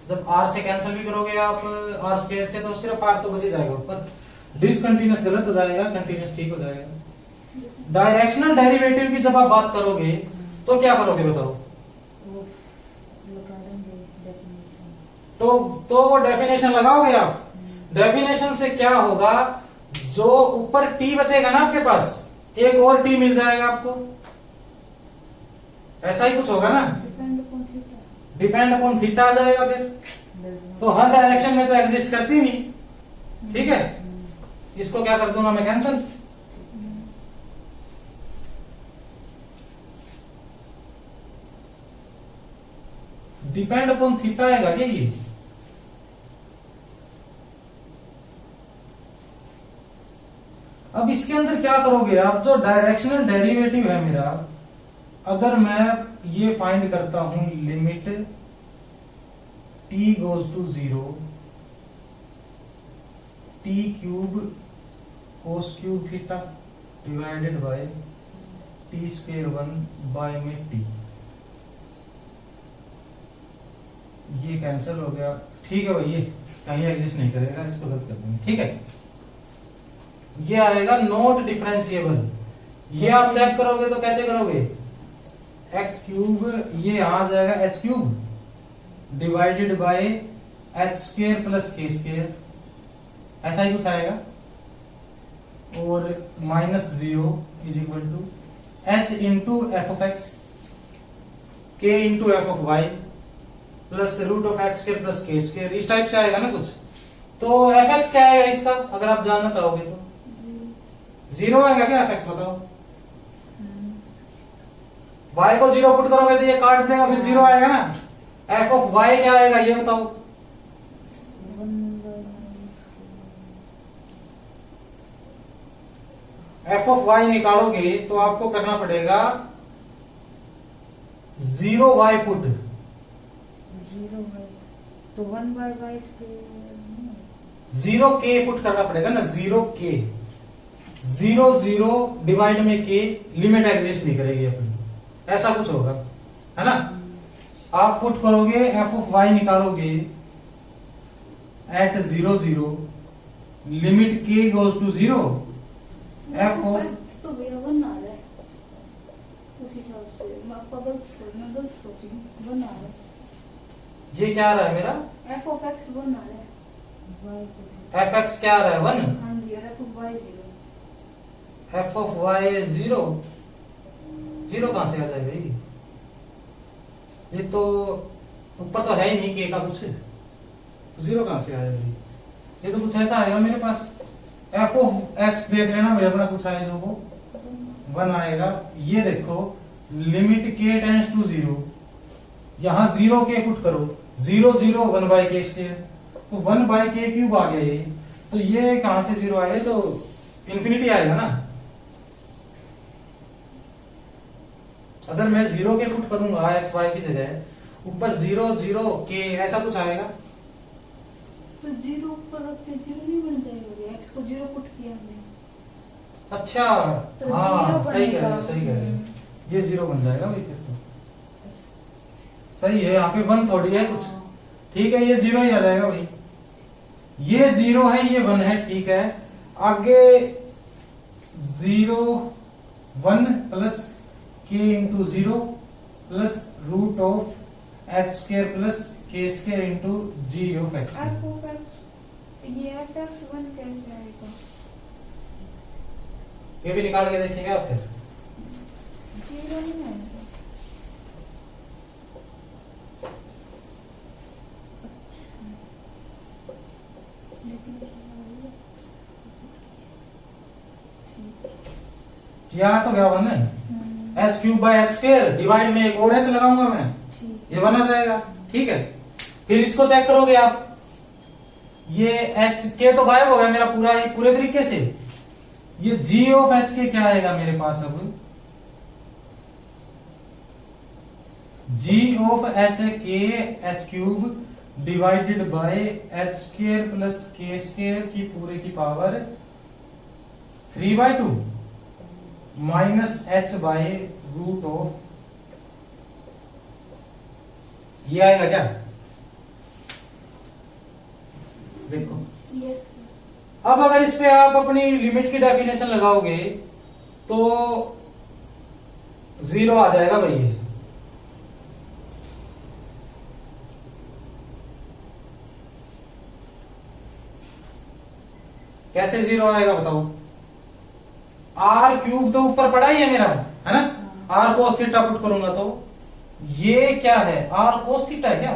जब आर से कैंसिल भी करोगे आप आर स्क्वायर से, तो सिर्फ आर तो बच ही जाएगा ऊपर। डिसकंटिन्यूस गलत हो जाएगा, कंटिन्यूस ठीक हो जाएगा। डायरेक्शनल डेरिवेटिव की जब आप बात करोगे तो क्या करोगे बताओ? लगा देंगे डेफिनेशन। तो वो डेफिनेशन लगाओगे आप। डेफिनेशन से क्या होगा, जो ऊपर टी बचेगा ना आपके पास, एक और टी मिल जाएगा आपको, ऐसा ही कुछ होगा ना, depend upon theta. Depend upon theta आ जाएगा फिर। तो हर डायरेक्शन में तो एग्जिस्ट करती नहीं, ठीक है। इसको क्या कर दूंगा मैं, कैंसिल। डिपेंड अपॉन थीटा आएगा क्या ये, अब इसके अंदर क्या करोगे आप, जो डायरेक्शनल डेरिवेटिव है मेरा, अगर मैं ये फाइंड करता हूं limit t goes to 0 t cube cos cube theta divided by t square 1 by में t, ये कैंसिल हो गया, ठीक है भाई, ये कहीं एग्जिस्ट नहीं करेगा, इसको रद्द कर देंगे, ठीक है। ये आएगा नॉट डिफरेंशिएबल, ये आप चेक करोगे तो कैसे करोगे, एक्स क्यूब ये आ जाएगा H cube divided by H square plus के स्क्वेयर, ऐसा ही कुछ आएगा, और minus 0 is equal to H into F of X K into F of Y plus root of X square plus के स्क्वेयर, इस टाइप से आएगा ना कुछ। तो एफ एक्स क्या आएगा इसका, अगर आप जानना चाहोगे तो 0 आएगा क्या एफ एक्स, बताओ। y को 0 पुट करोगे तो ये काट देगा, फिर 0 आएगा ना। एफ ऑफ y क्या आएगा ये बताओ, एफ ऑफ y निकालोगे तो आपको करना पड़ेगा 0y पुट, 0 तो 1/y जीरो के पुट करना पड़ेगा ना, 0k 0 डिवाइड में k, लिमिट एग्जिस्ट नहीं करेगी अपनी, ऐसा कुछ होगा, है ना। आप पुट करोगे एफ ऑफ वाई निकालोगे at 0 limit k goes to 0, F of तो भैया 1 आ रहा है उस हिसाब से, मैं गलत सोची हूँ, 1 आ रहा है। ये क्या आ रहा है मेरा, एफ ऑफ एक्स 1 आ रहा है। एफ एक्स क्या आ रहा है 1, हाँ जी, और f of y 0। F of y 0, 0 कहां से आ जाएगा ये तो ऊपर तो है ही नहीं के का कुछ, 0 कहां से आएगा ये तो कुछ ऐसा आएगा मेरे पास। एफ ऑफ एक्स देख लेना भैया अपना, कुछ आएगा वो 1 आएगा। ये देखो लिमिट k टेंड्स टू 0, यहां 0 के पुट करो, 0 1 बाई के स्क्वायर, तो 1 बाई के क्यूब आ गया ये, तो ये कहां से 0 आएगा, तो इंफिनिटी आएगा ना। अगर मैं 0 के पुट करूंगा एक्स वाई की जगह, ऊपर 0 के ऐसा कुछ आएगा, तो 0 ऊपर रख के 0 नहीं बन जाएगा, एक्स को 0 पुट किया हमने। अच्छा तो हाँ 0 सही कह रहे बनेगा। हो, सही कह रहे हो, ये 0 बन जाएगा भाई फिर तो सही है, यहाँ पे 1 थोड़ी है कुछ, ठीक है, ये 0 ही आ जाएगा भाई, ये 0 है ये 1 है, ठीक है। आगे 0 1 plus k into 0 plus root of X square plus के square into G of x, F of X, ये एफ एक्स 1 कैसे आएगा, ये भी निकाल के देखेंगे आप फिर। 0 नहीं आएगा। यहाँ तो क्या 1 है, H cube by x square divide में एक और एच लगाऊंगा मैं, ये 1 आ जाएगा, ठीक है। फिर इसको चेक करोगे आप, ये एच के तो गायब हो गया मेरा पूरा, ये पूरे तरीके से, ये जी ऑफ एच के क्या आएगा मेरे पास, अब g of H k h cube divided by H square plus के स्क्वेयर की पूरे की power 3/2 minus h by root of, ये आएगा क्या, देखो। यस। अब अगर इस पे आप अपनी लिमिट की डेफिनेशन लगाओगे तो 0 आ जाएगा भाई, ये कैसे जीरो आएगा बताओ? आर क्यूब तो ऊपर पड़ा ही है मेरा, है ना? आर कोस थीटा पुट करूंगा तो ये क्या है? आर कोस थीटा है क्या?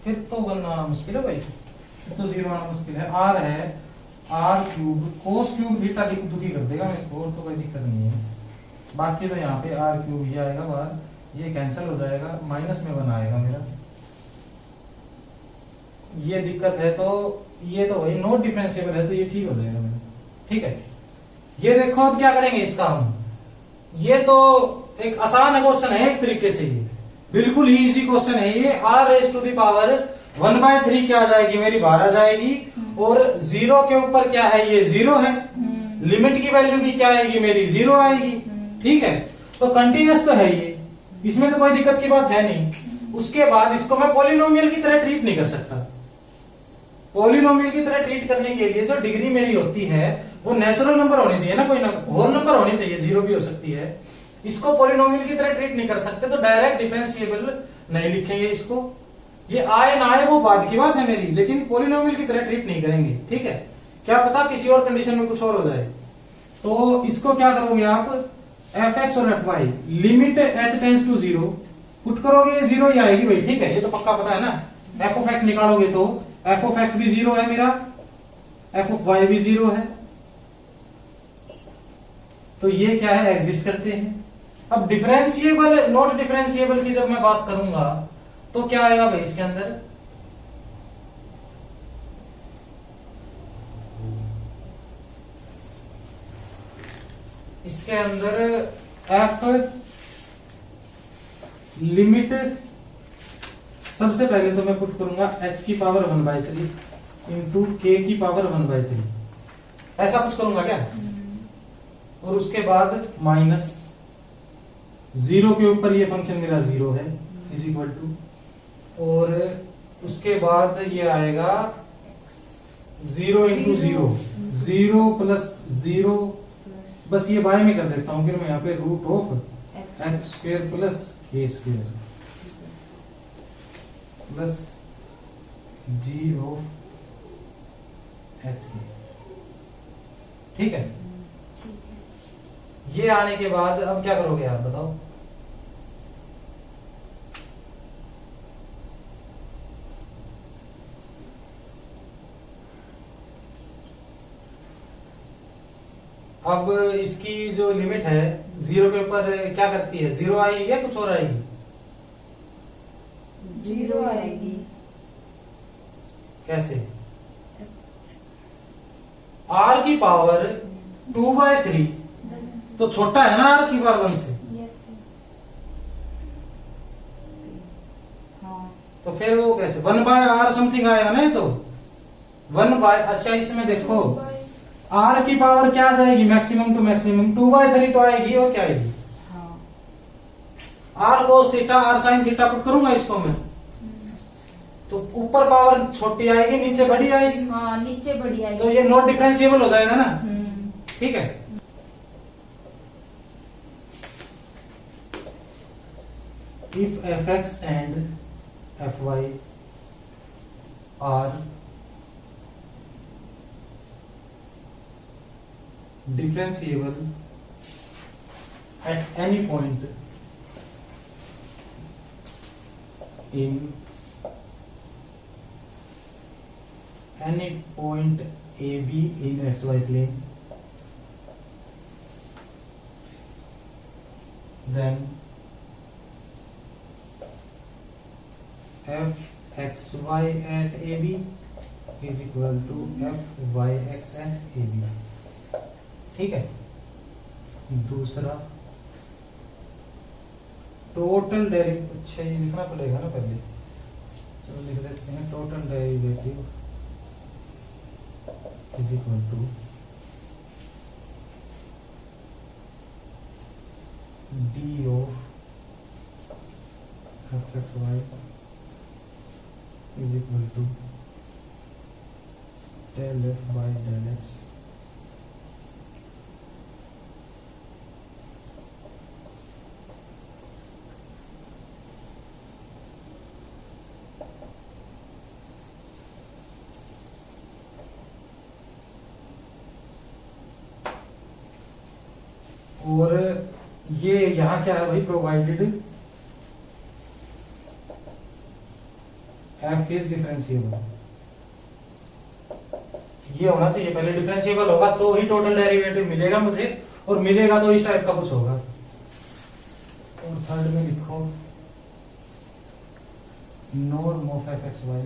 फिर तो बनना मुश्किल है भाई, फिर तो जीरो आना मुश्किल है। आर है r cube cos cube theta दुखी कर देगा मेरे को, और तो कोई दिक्कत नहीं है। बाकी तो यहाँ पे आर क्यूब ये आएगा बाहर, ये कैंसिल हो जाएगा, माइनस में बना आएगा मेरा। ये दिक्कत है तो ये तो भाई नॉट डिफरेंशिएबल है, तो ये ठीक हो जाएगा मेरा। ठीक है, ये देखो अब क्या करेंगे इसका हम। ये तो एक आसान क्वेश्चन है एक तरीके से, ये बिल्कुल ही इजी क्वेश्चन है ये। R raise to the power 1/3 क्या आ जाएगी मेरी? बाहर आ जाएगी। और जीरो के ऊपर क्या है? ये जीरो है। लिमिट की वैल्यू भी क्या आएगी मेरी? जीरो आएगी। ठीक है, तो कंटिन्यूअस तो है ये, इसमें तो कोई दिक्कत की बात है नहीं। उसके बाद इसको मैं पॉलिनोमियल की तरह ट्रीट नहीं कर सकता। पॉलिनोमियल की तरह ट्रीट करने के लिए जो डिग्री मेरी होती है वो नेचुरल नंबर होनी चाहिए ना, कोई ना होल नंबर होनी चाहिए, जीरो भी हो सकती है। इसको पॉलिनोमियल की तरह ट्रीट नहीं कर सकते, तो डायरेक्ट डिफरेंशिएबल नहीं लिखेंगे इसको। ये आए ना आए वो बाद की बात है मेरी, लेकिन पॉलिनोमियल की तरह ट्रीट नहीं करेंगे। ठीक है, क्या पता किसी और कंडीशन में कुछ और हो जाए। तो इसको क्या करोगे आप? एफ एक्स और f y limit h tends to zero put करोगे, ये जीरो ही आएगी भाई। ठीक है, ये तो पक्का पता है ना। एफ ऑफ एक्स निकालोगे तो एफ ऑफ एक्स भी जीरो है मेरा, एफ ऑफ वाई भी जीरो है, तो ये क्या है? एग्जिस्ट करते हैं। अब डिफरेंशिएबल नॉट डिफरेंशिएबल की जब मैं बात करूंगा तो क्या आएगा भाई इसके अंदर? इसके अंदर एफ लिमिट सबसे पहले तो मैं पुट करूंगा h की पावर 1/3 इंटू k की पावर 1/3, ऐसा कुछ करूंगा क्या? और उसके बाद माइनस जीरो के ऊपर ये फंक्शन मेरा जीरो है इज इक्वल टू, और उसके बाद ये आएगा zero into zero, zero plus zero, बस ये बाय में कर देता हूं फिर मैं यहाँ पे root of X square plus के square plus G of H K. ठीक है, ये आने के बाद अब क्या करोगे आप बताओ? अब इसकी जो लिमिट है जीरो के ऊपर क्या करती है? जीरो आएगी या कुछ और आएगी? जीरो आएगी। कैसे? आर की पावर 2/3 तो छोटा है ना आर की पावर 1 से, यस हाँ तो फिर वो कैसे 1/r समथिंग आएगा ना? तो 1/, अच्छा इसमें देखो आर की पावर क्या आ जाएगी? मैक्सिमम टू मैक्सिमम 2/3 तो आएगी, और क्या आएगी? हाँ r cos theta r sine theta put करूंगा इसको मैं, तो ऊपर पावर छोटी आएगी नीचे बड़ी आएगी, हाँ नीचे बड़ी आएगी। तो ये नॉट डिफरेंशिएबल हो जाएगा ना। ठीक है, if fx and fy are differentiable at any point in any point AB in xy plane, then fxy at AB is equal to fyx at AB। ठीक है, दूसरा टोटल डेरिवेटिव, अच्छा ये लिखना पड़ेगा ना पहले, चलो लिख देते हैं। Total derivative is equal to d of fxy is equal to del f by del x और ये यहां क्या है भाई, प्रोवाइडेड एफ इज डिफरेंशिएबल, ये होना चाहिए पहले, डिफरेंशिएबल होगा तो ही टोटल डेरिवेटिव मिलेगा मुझे, और मिलेगा तो इस टाइप का कुछ होगा। और थर्ड में लिखो norm of f x y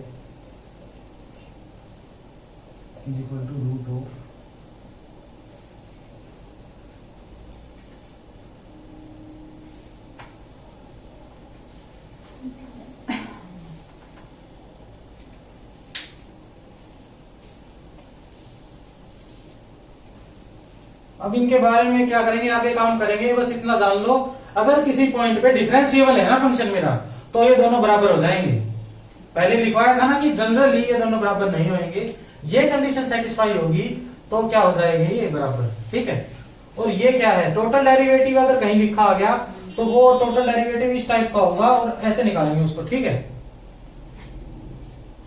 is equal to root of अब इनके बारे में क्या करेंगे, आगे काम करेंगे, बस इतना जान लो, अगर किसी पॉइंट पे डिफरेंशिएबल है ना फंक्शन मेरा, तो ये दोनों बराबर हो जाएंगे। पहले लिखवाया था ना कि जनरली ये दोनों बराबर नहीं होंगे, ये कंडीशन सेटिस्फाई होगी तो क्या हो जाएंगे ये बराबर, ठीक है। और ये क्या है, टोटल डेरिवेटिव अगर कहीं लिखा आ गया तो वो टोटल डेरिवेटिव इस टाइप का होगा, और ऐसे निकालेंगे उसको, ठीक है।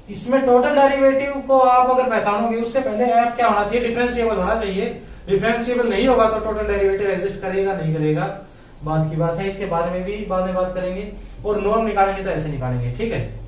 इसमें टोटल डेरिवेटिव को आप अगर पहचानोगे, उससे पहले एफ क्या होना चाहिए, डिफरेंशिएबल होना चाहिए। डिफरेंशिएबल नहीं होगा तो टोटल डेरिवेटिव एग्जिस्ट करेगा नहीं करेगा बात की बात है, इसके बारे में भी बाद में बात करेंगे। और नॉर्म निकालेंगे तो ऐसे निकालेंगे, ठीक है।